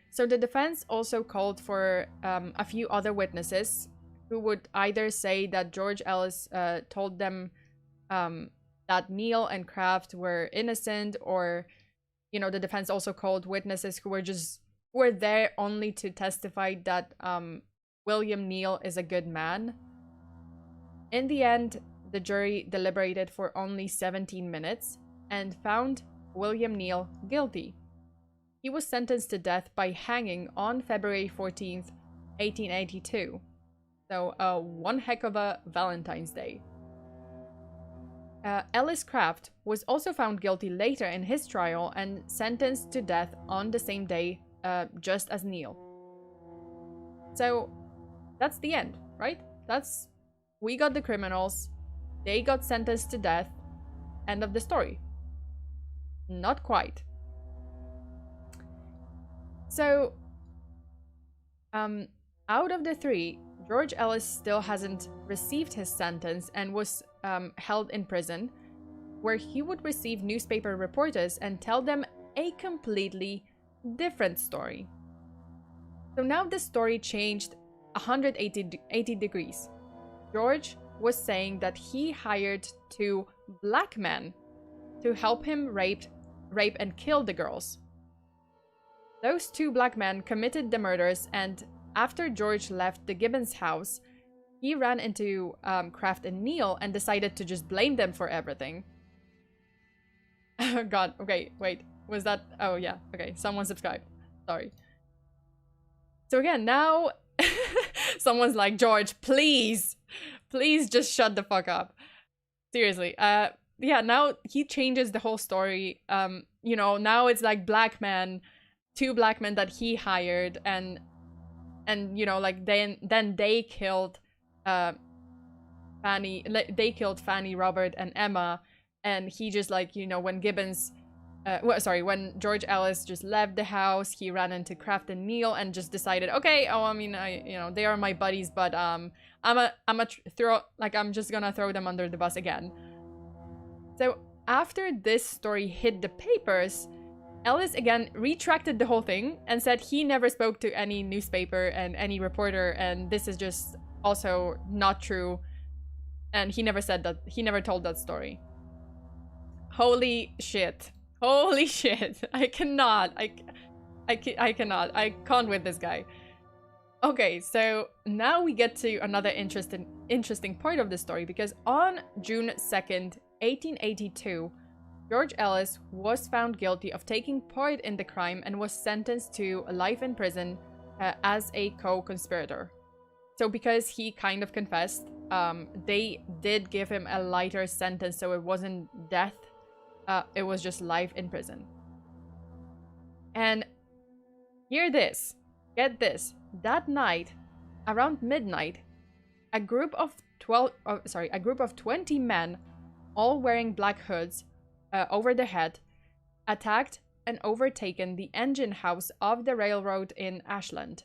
So the defense also called for a few other witnesses who would either say that George Ellis told them that Neal and Kraft were innocent, or, you know, the defense also called witnesses who were there only to testify that William Neal is a good man. In the end, the jury deliberated for only 17 minutes and found William Neal guilty. He was sentenced to death by hanging on February 14th, 1882. So, one heck of a Valentine's Day. Ellis Kraft was also found guilty later in his trial and sentenced to death on the same day, just as Neal. So, that's the end, right? We got the criminals, they got sentenced to death, end of the story. Not quite. So, out of the three, George Ellis still hasn't received his sentence and was held in prison, where he would receive newspaper reporters and tell them a completely different story. So now the story changed 180 degrees. George was saying that he hired two black men to help him rape and kill the girls. Those two black men committed the murders, and after George left the Gibbons house, he ran into Kraft and Neal and decided to just blame them for everything. God, okay, wait, was that? Oh yeah, okay, someone subscribed. Sorry. So again, now someone's like, George, please just shut the fuck up. Seriously. Yeah, now he changes the whole story. You know, now it's like two black men that he hired, and you know, like then they killed Fanny, Robert, and Emma, and he just, like, you know, when when George Ellis just left the house, he ran into Kraft and Neal and just decided, okay, oh, I mean, you know, they are my buddies, but I'm just gonna throw them under the bus again. So after this story hit the papers, Ellis again retracted the whole thing and said he never spoke to any newspaper and any reporter, and this is just also not true, and he never told that story. Holy shit. I cannot. I cannot. I can't with this guy. Okay, so now we get to another interesting part of the story, because on June 2nd, 1882, George Ellis was found guilty of taking part in the crime and was sentenced to life in prison as a co-conspirator. So because he kind of confessed, they did give him a lighter sentence, so it wasn't death. It was just life in prison. And hear this. Get this. That night, around midnight, a group of 20 men, all wearing black hoods over their head, attacked and overtaken the engine house of the railroad in Ashland,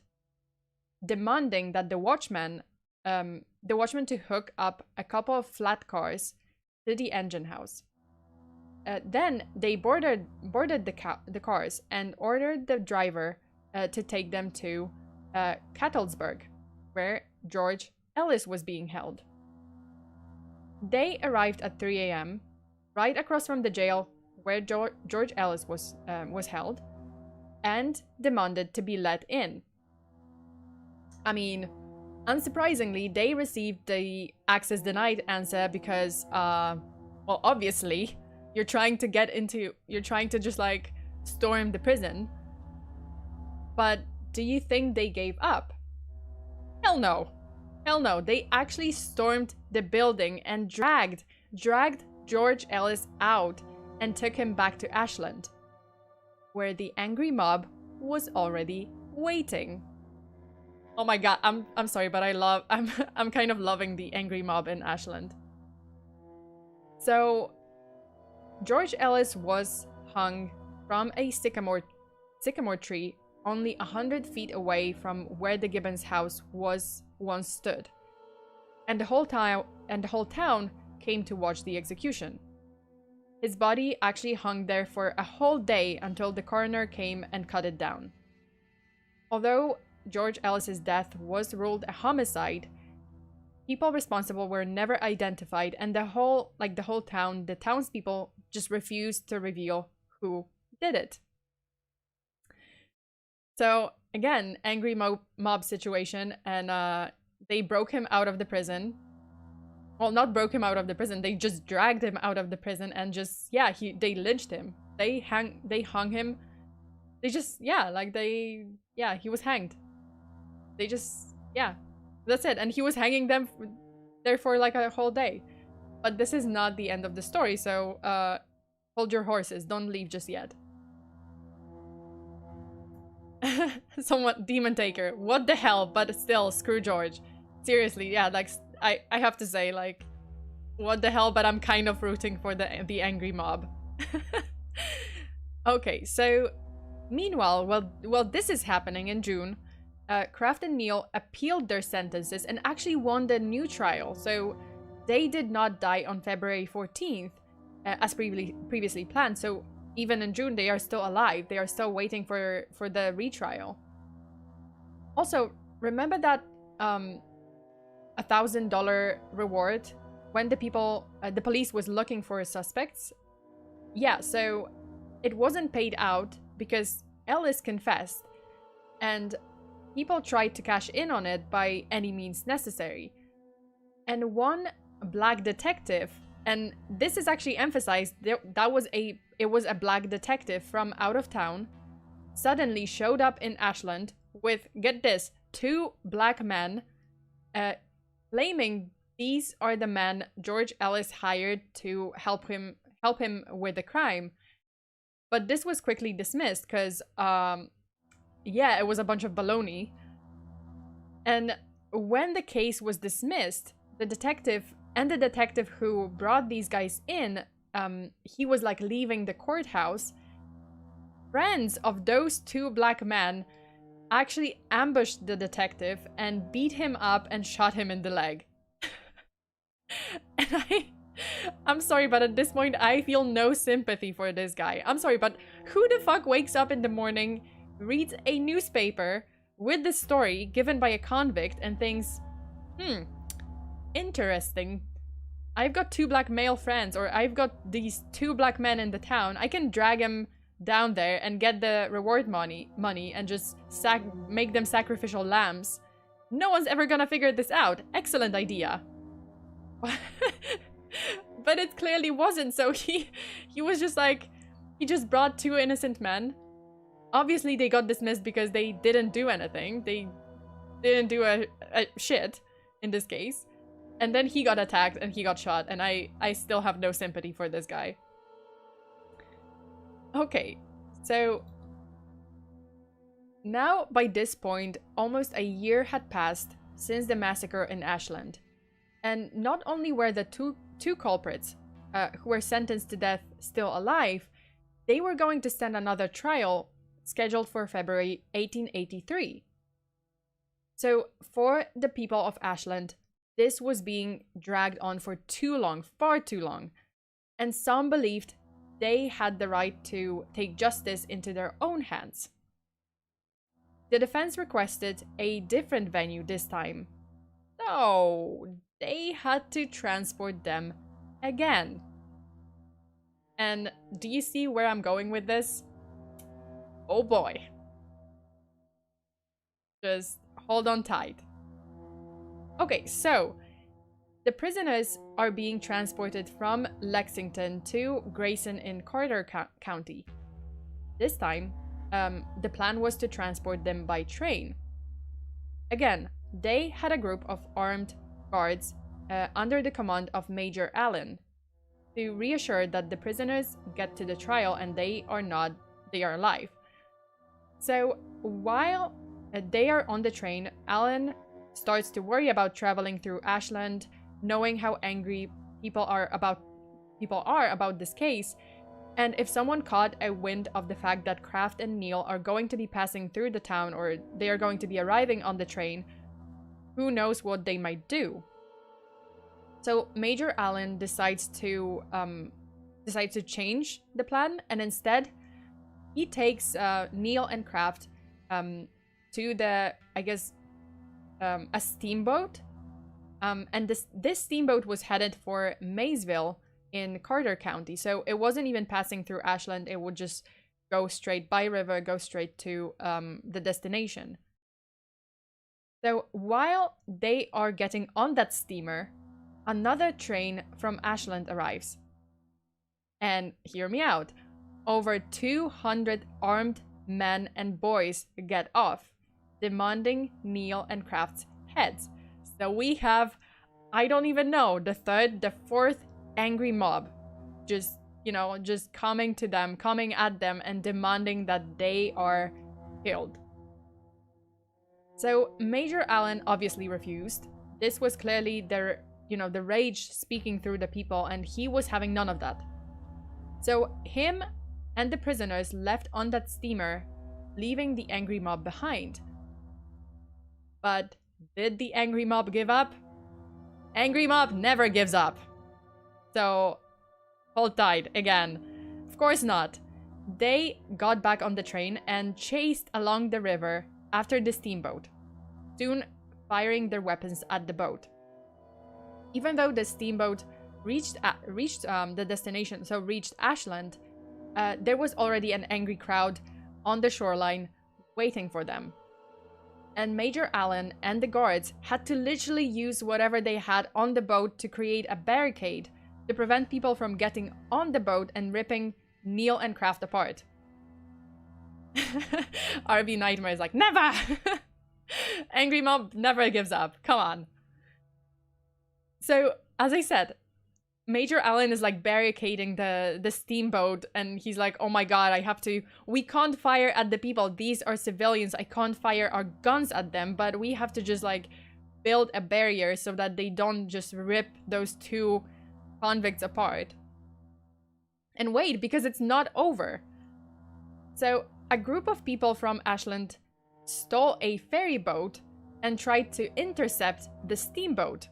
demanding that the watchman the watchman to hook up a couple of flat cars to the engine house. Then they boarded the cars and ordered the driver to take them to Cattlesburg, where George Ellis was being held. They arrived at 3 a.m., right across from the jail where George Ellis was held, and demanded to be let in. I mean, unsurprisingly, they received the access denied answer because, well, obviously, you're trying to just like storm the prison. But do you think they gave up? Hell no. Hell no. They actually stormed the building and dragged George Ellis out and took him back to Ashland, where the angry mob was already waiting. Oh my god, I'm sorry, but I'm kind of loving the angry mob in Ashland. So George Ellis was hung from a sycamore tree only 100 feet away from where the Gibbons house was once stood. And the whole town came to watch the execution. His body actually hung there for a whole day until the coroner came and cut it down. Although George Ellis's death was ruled a homicide, people responsible were never identified, and the townspeople just refused to reveal who did it. So again, angry mob situation, and they broke him out of the prison. Well, not broke him out of the prison, they just dragged him out of the prison and just, yeah, they lynched him. They hung him. They just, yeah, like he was hanged. They just, yeah, that's it. And he was hanging them there for like a whole day. But this is not the end of the story, so hold your horses, don't leave just yet. Somewhat Demon Taker, what the hell, but still, screw George. Seriously, yeah, like, I have to say, like, what the hell, but I'm kind of rooting for the angry mob. Okay, so, meanwhile, while this is happening in June, Kraft and Neal appealed their sentences and actually won the new trial, so they did not die on February 14th, as previously planned, so even in June, they are still alive. They are still waiting for the retrial. Also, remember that $1,000 reward when the police was looking for suspects? Yeah, so it wasn't paid out because Ellis confessed, and people tried to cash in on it by any means necessary. And one black detective, and this is actually emphasized, it was a black detective from out of town, suddenly showed up in Ashland with, get this, 2 black men, claiming these are the men George Ellis hired to help him with the crime. But this was quickly dismissed because, yeah, it was a bunch of baloney. And when the case was dismissed, the detective who brought these guys in, he was like leaving the courthouse. Friends of those 2 black men actually ambushed the detective and beat him up and shot him in the leg. And I'm sorry, but at this point I feel no sympathy for this guy. I'm sorry, but who the fuck wakes up in the morning, reads a newspaper with this story given by a convict and thinks, interesting. I've got 2 black male friends, or I've got these 2 black men in the town. I can drag them down there and get the reward money and just make them sacrificial lambs. No one's ever gonna figure this out. Excellent idea. But it clearly wasn't, so he was just like, he just brought 2 innocent men. Obviously they got dismissed because they didn't do anything. They didn't do a shit in this case. And then he got attacked and he got shot, and I still have no sympathy for this guy. Okay, so now by this point, almost a year had passed since the massacre in Ashland. And not only were the two culprits who were sentenced to death still alive, they were going to stand another trial scheduled for February 1883. So for the people of Ashland, this was being dragged on for too long, far too long, and some believed they had the right to take justice into their own hands. The defense requested a different venue this time, so they had to transport them again. And do you see where I'm going with this? Oh boy. Just hold on tight. Okay, so the prisoners are being transported from Lexington to Grayson in Carter County. This time, the plan was to transport them by train. Again, they had a group of armed guards under the command of Major Allen to reassure that the prisoners get to the trial and they are alive. So while they are on the train, Allen starts to worry about traveling through Ashland, knowing how angry people are about this case. And if someone caught a wind of the fact that Kraft and Neil are going to be passing through the town, or they are going to be arriving on the train, who knows what they might do. So Major Allen decides to change the plan, and instead he takes Neil and Kraft to the, I guess, a steamboat. And this steamboat was headed for Maysville in Carter County. So it wasn't even passing through Ashland. It would just go straight by river, go straight to the destination. So while they are getting on that steamer, another train from Ashland arrives. And hear me out. Over 200 armed men and boys get off, demanding Neil and Kraft's heads. So we have, I don't even know, the third, the fourth angry mob just coming at them and demanding that they are killed. So Major Allen obviously refused. This was clearly the rage speaking through the people, and he was having none of that. So him and the prisoners left on that steamer, leaving the angry mob behind. But did the angry mob give up? Angry mob never gives up. So hold tight again. Of course not. They got back on the train and chased along the river after the steamboat, soon firing their weapons at the boat. Even though the steamboat reached the destination, so reached Ashland, there was already an angry crowd on the shoreline waiting for them. And Major Allen and the guards had to literally use whatever they had on the boat to create a barricade to prevent people from getting on the boat and ripping Neil and Kraft apart. RB Nightmare is like, never! Angry mob never gives up. Come on. So, as I said, Major Allen is like barricading the steamboat, and he's like, oh my god, we can't fire at the people. These are civilians. I can't fire our guns at them, but we have to just like build a barrier so that they don't just rip those two convicts apart. And wait, because it's not over. So a group of people from Ashland stole a ferry boat and tried to intercept the steamboat,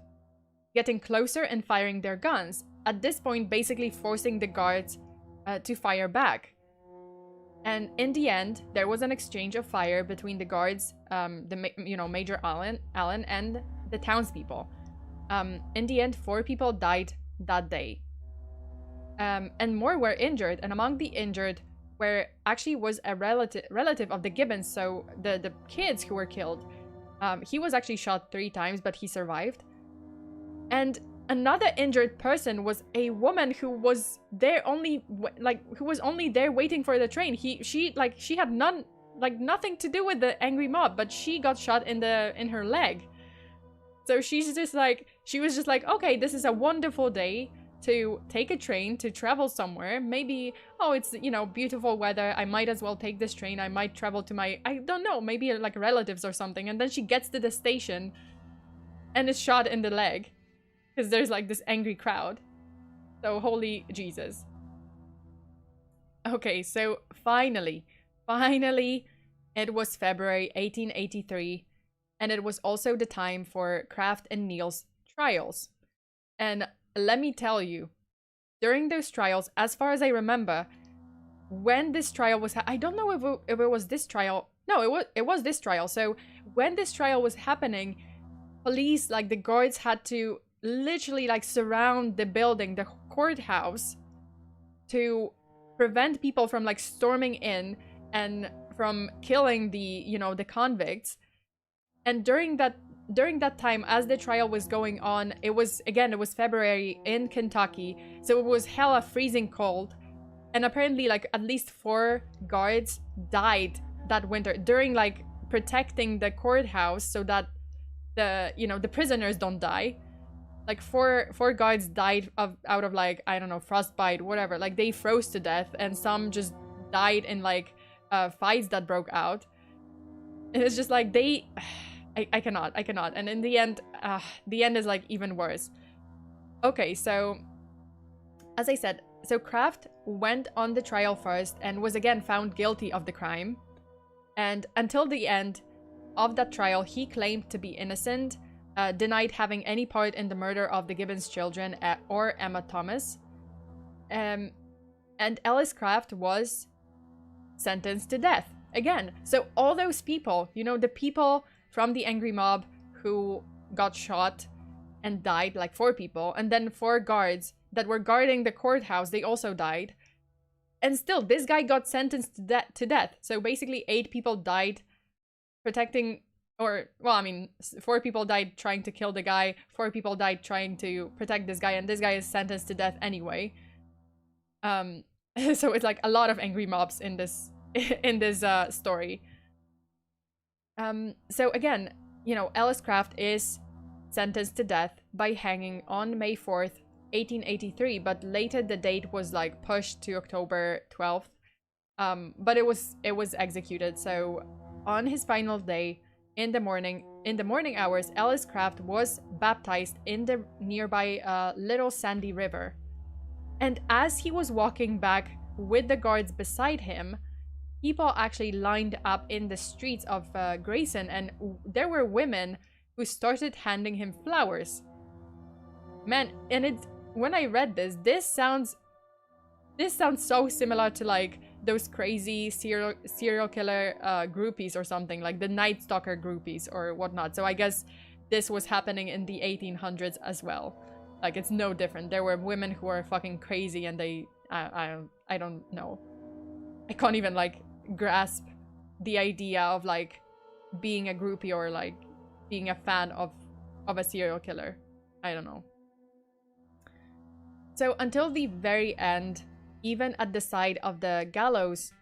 getting closer and firing their guns, at this point basically forcing the guards to fire back. And in the end, there was an exchange of fire between the guards, Major Allen and the townspeople. In the end, 4 people died that day. And more were injured, and among the injured was a relative of the Gibbons, so the kids who were killed. He was actually shot 3 times, but he survived. And another injured person was a woman who was there only there waiting for the train. She had nothing to do with the angry mob, but she got shot in her leg. So she was just like, okay, this is a wonderful day to take a train to travel somewhere. Maybe, oh, it's, beautiful weather. I might as well take this train. I might travel to I don't know, maybe like relatives or something. And then she gets to the station and is shot in the leg. Because there's like this angry crowd. So holy Jesus. Okay, so finally, it was February 1883, and it was also the time for Kraft and Neil's trials. And let me tell you, during those trials, as far as I remember, when this trial was, I don't know if it was this trial. No, it was this trial. So when this trial was happening, police, like the guards, had to literally like surround the building, the courthouse, to prevent people from like storming in and from killing the, you know, the convicts. And during that time, as the trial was going on, it was February in Kentucky, so it was hella freezing cold, and apparently like at least 4 guards died that winter during like protecting the courthouse so that the, you know, the prisoners don't die. Like four guards died out of like, I don't know, frostbite, whatever. Like they froze to death, and some just died in like fights that broke out. And it's just like I cannot. And in the end is like even worse. Okay, so as I said, so Kraft went on the trial first and was again found guilty of the crime. And until the end of that trial, he claimed to be innocent, denied having any part in the murder of the Gibbons children or Emma Thomas. And Ellis Kraft was sentenced to death again. So all those people, you know, the people from the angry mob who got shot and died, like 4 people, and then 4 guards that were guarding the courthouse, they also died. And still, this guy got sentenced to death. So basically 8 people died protecting, or, well, I mean, 4 people died trying to kill the guy, 4 people died trying to protect this guy, and this guy is sentenced to death anyway. So it's like a lot of angry mobs in this story. So again, you know, Ellis Kraft is sentenced to death by hanging on May 4th, 1883, but later the date was like pushed to October 12th. But it was executed. So on his final day, in the morning hours, Ellis Kraft was baptized in the nearby Little Sandy River. And as he was walking back with the guards beside him, people actually lined up in the streets of Grayson, and there were women who started handing him flowers. Man, and when I read this sounds so similar to like those crazy serial killer groupies or something, like the Night Stalker groupies or whatnot. So I guess this was happening in the 1800s as well. Like, it's no different. There were women who were fucking crazy, and I don't know. I can't even like grasp the idea of like being a groupie or like being a fan of a serial killer. I don't know. So until the very end, even at the side of the gallows,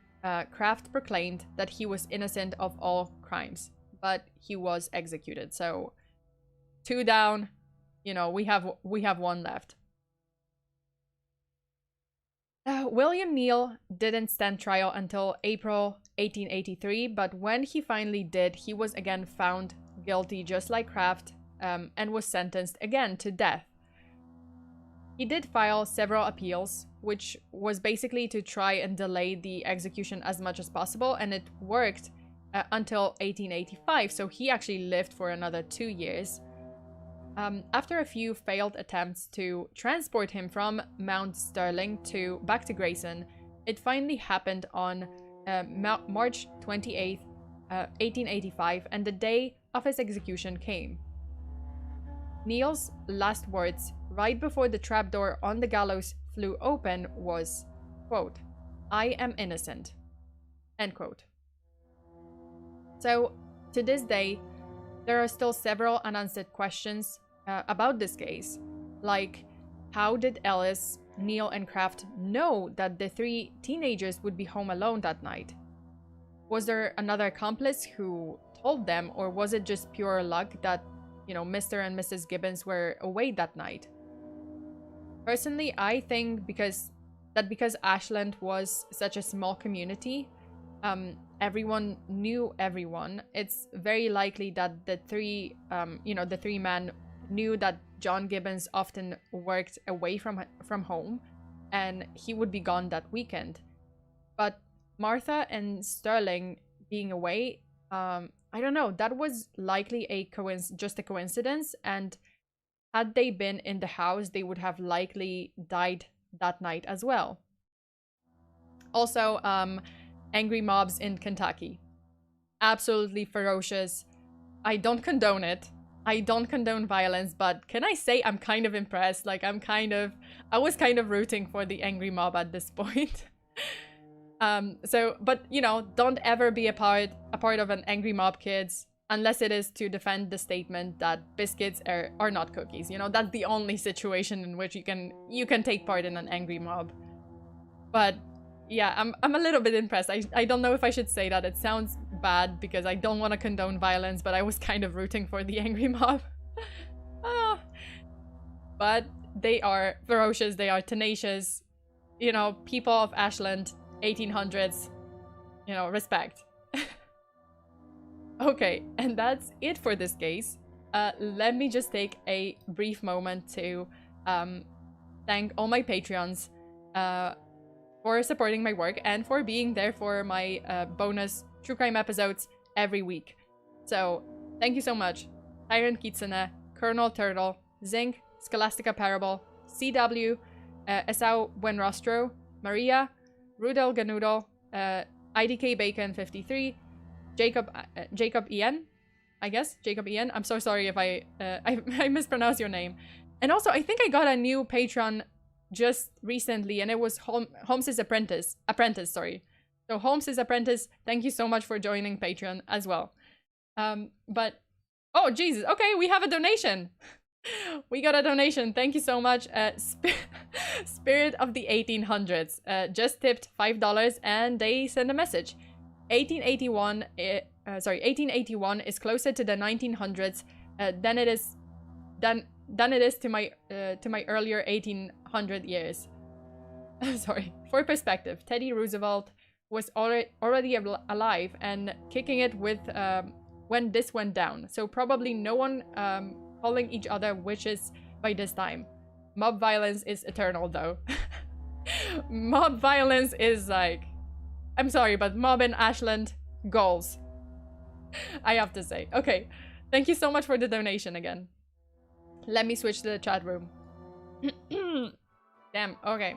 Kraft proclaimed that he was innocent of all crimes, but he was executed. So 2 down, you know, we have 1 left. William Neal didn't stand trial until April 1883, but when he finally did, he was again found guilty, just like Kraft, and was sentenced again to death. He did file several appeals, which was basically to try and delay the execution as much as possible, and it worked until 1885, so he actually lived for another 2 years. After a few failed attempts to transport him from Mount Sterling back to Grayson, it finally happened on March 28th, 1885, and the day of his execution came. Neal's last words, right before the trapdoor on the gallows flew open, was, quote, "I am innocent," end quote. So, to this day, there are still several unanswered questions about this case, like how did Ellis, Neal, and Kraft know that the 3 teenagers would be home alone that night? Was there another accomplice who told them, or was it just pure luck that, you know, Mr. and Mrs. Gibbons were away that night? Personally, I think because Ashland was such a small community, everyone knew everyone. It's very likely that the 3 men knew that John Gibbons often worked away from home, and he would be gone that weekend. But Martha and Sterling being away, I don't know, that was likely just a coincidence, and had they been in the house, they would have likely died that night as well. Also, angry mobs in Kentucky. Absolutely ferocious. I don't condone it. I don't condone violence, but can I say I'm kind of impressed? Like, I was kind of rooting for the angry mob at this point. But you know, don't ever be a part of an angry mob, kids, unless it is to defend the statement that biscuits are not cookies. You know, that's the only situation in which you can take part in an angry mob. But yeah, I'm a little bit impressed. I don't know if I should say that. It sounds bad because I don't want to condone violence, but I was kind of rooting for the angry mob. But they are ferocious, they are tenacious. You know, people of Ashland, 1800s, you know, respect. Okay, and that's it for this case. Let me just take a brief moment to thank all my Patreons for supporting my work and for being there for my bonus true crime episodes every week. So, thank you so much. Tyrant Kitsune, Colonel Turtle, Zinc, Scholastica Parable, CW, Esau Buenrostro, Maria, Rudel Ganoodle, IDK Bacon 53, Jacob Ian, I guess, Jacob Ian. I'm so sorry if I mispronounced your name. And also, I think I got a new Patreon just recently, and it was Holmes's Apprentice, sorry. So Holmes's Apprentice, thank you so much for joining Patreon as well. But, oh Jesus, okay, we have a donation. We got a donation, thank you so much. Spirit of the 1800s just tipped $5 and they send a message. 1881 is closer to the 1900s than it is to my earlier 1800 years. Sorry. For perspective, Teddy Roosevelt was already alive and kicking it with when this went down. So probably no one calling each other witches by this time. Mob violence is eternal though. Mob violence is like, I'm sorry, but mob in Ashland, goals. I have to say. Okay, thank you so much for the donation again. Let me switch to the chat room. Damn, okay.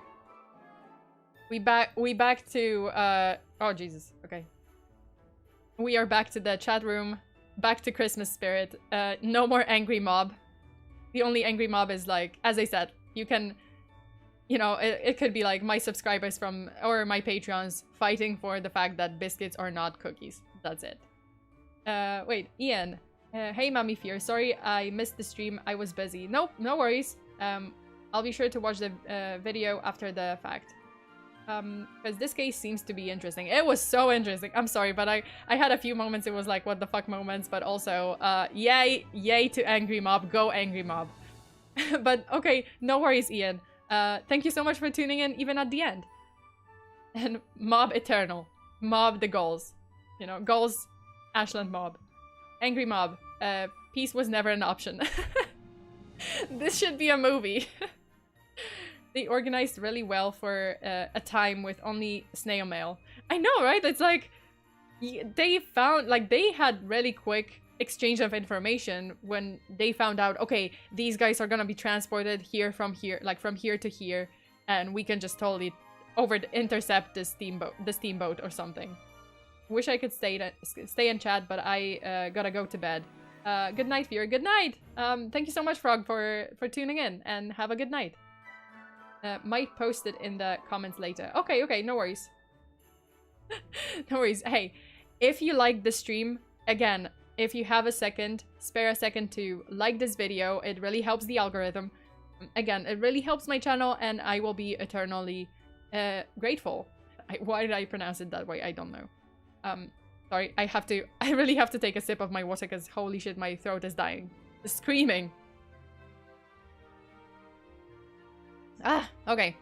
We back to, oh Jesus, okay. We are back to the chat room, back to Christmas spirit. No more angry mob. The only angry mob is like, as I said, you can, you know, it could be like my subscribers or my Patreons fighting for the fact that biscuits are not cookies. That's it. Wait, Ian. Hey, Mommy Fear. Sorry I missed the stream. I was busy. Nope, no worries. I'll be sure to watch the video after the fact. Because this case seems to be interesting. It was so interesting. I'm sorry, but I had a few moments it was like, what the fuck moments, but also, yay to angry mob. Go angry mob. But okay, no worries, Ian. Thank you so much for tuning in, even at the end. And mob eternal. Mob the goals. You know, goals, Ashland mob. Angry mob. Peace was never an option. This should be a movie. They organized really well for a time with only snail mail. I know, right? It's like, they found, like, they had really quick exchange of information when they found out, okay, these guys are gonna be transported here from here, like from here to here, and we can just totally intercept the steamboat or something. Wish I could stay in chat, but I gotta go to bed. Good night, Fear. Good night. Thank you so much, Frog, for tuning in, and have a good night. Might post it in the comments later. Okay, no worries. No worries. Hey, if you like the stream, again, if you have a second, spare a second to like this video. It really helps the algorithm. Again, it really helps my channel, and I will be eternally grateful. Why did I pronounce it that way? I don't know. Sorry, I really have to take a sip of my water because holy shit, my throat is dying. Screaming. Okay.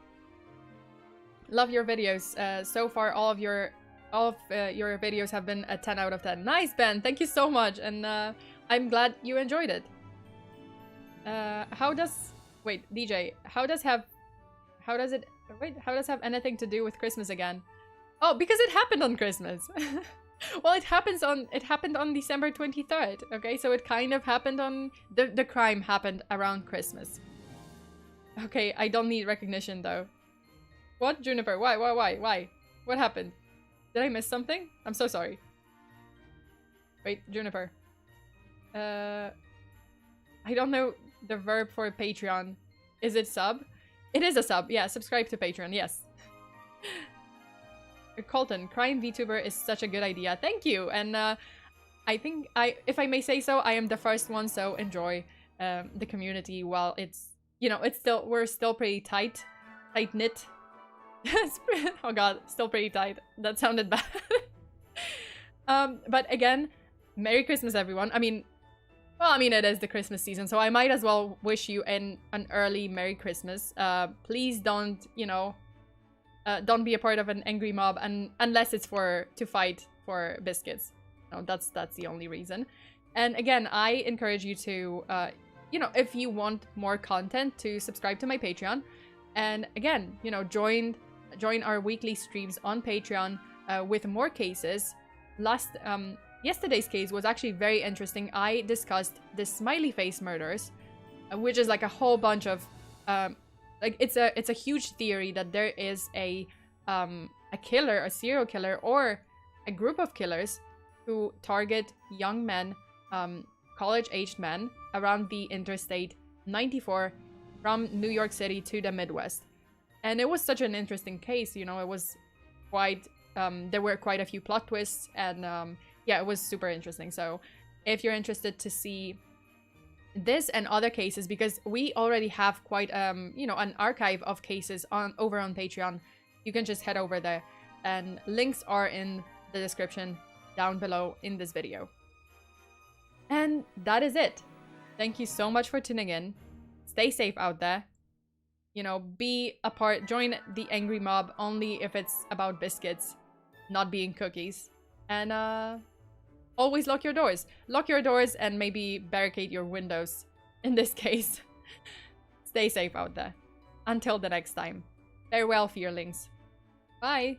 Love your videos. So far, all of your videos have been a 10 out of 10. Nice, Ben. Thank you so much, and I'm glad you enjoyed it. Wait, DJ? How does have anything to do with Christmas again? Oh, because it happened on Christmas. Well, it happened on December 23rd, okay? So it kind of happened on... The crime happened around Christmas. Okay, I don't need recognition, though. What? Juniper? Why? What happened? Did I miss something? I'm so sorry. Wait, Juniper. I don't know the verb for Patreon. Is it sub? It is a sub. Yeah, subscribe to Patreon, yes. Colton, crying VTuber is such a good idea. Thank you. And I think if I may say so, I am the first one, so enjoy the community while it's, you know, we're still pretty tight-knit. Oh god, still pretty tight. That sounded bad. But again, Merry Christmas, everyone. I mean, it is the Christmas season, so I might as well wish you an early Merry Christmas. Please don't, you know, don't be a part of an angry mob, and unless it's to fight for biscuits. No, that's the only reason. And again, I encourage you to, you know, if you want more content, to subscribe to my Patreon. And again, you know, join our weekly streams on Patreon with more cases. Yesterday's case was actually very interesting. I discussed the smiley face murders, which is like a whole bunch of like it's a huge theory that there is a killer, a serial killer, or a group of killers who target young men, college-aged men around the Interstate 94 from New York City to the Midwest. And it was such an interesting case, you know. It was quite there were quite a few plot twists, and yeah, it was super interesting. So if you're interested to see this and other cases, because we already have quite you know, an archive of cases over on Patreon, you can just head over there, and links are in the description down below in this video. And that is it. Thank you so much for tuning in. Stay safe out there. You know, join the angry mob only if it's about biscuits, not being cookies. And always lock your doors. Lock your doors and maybe barricade your windows in this case. Stay safe out there. Until the next time. Farewell, fearlings. Bye.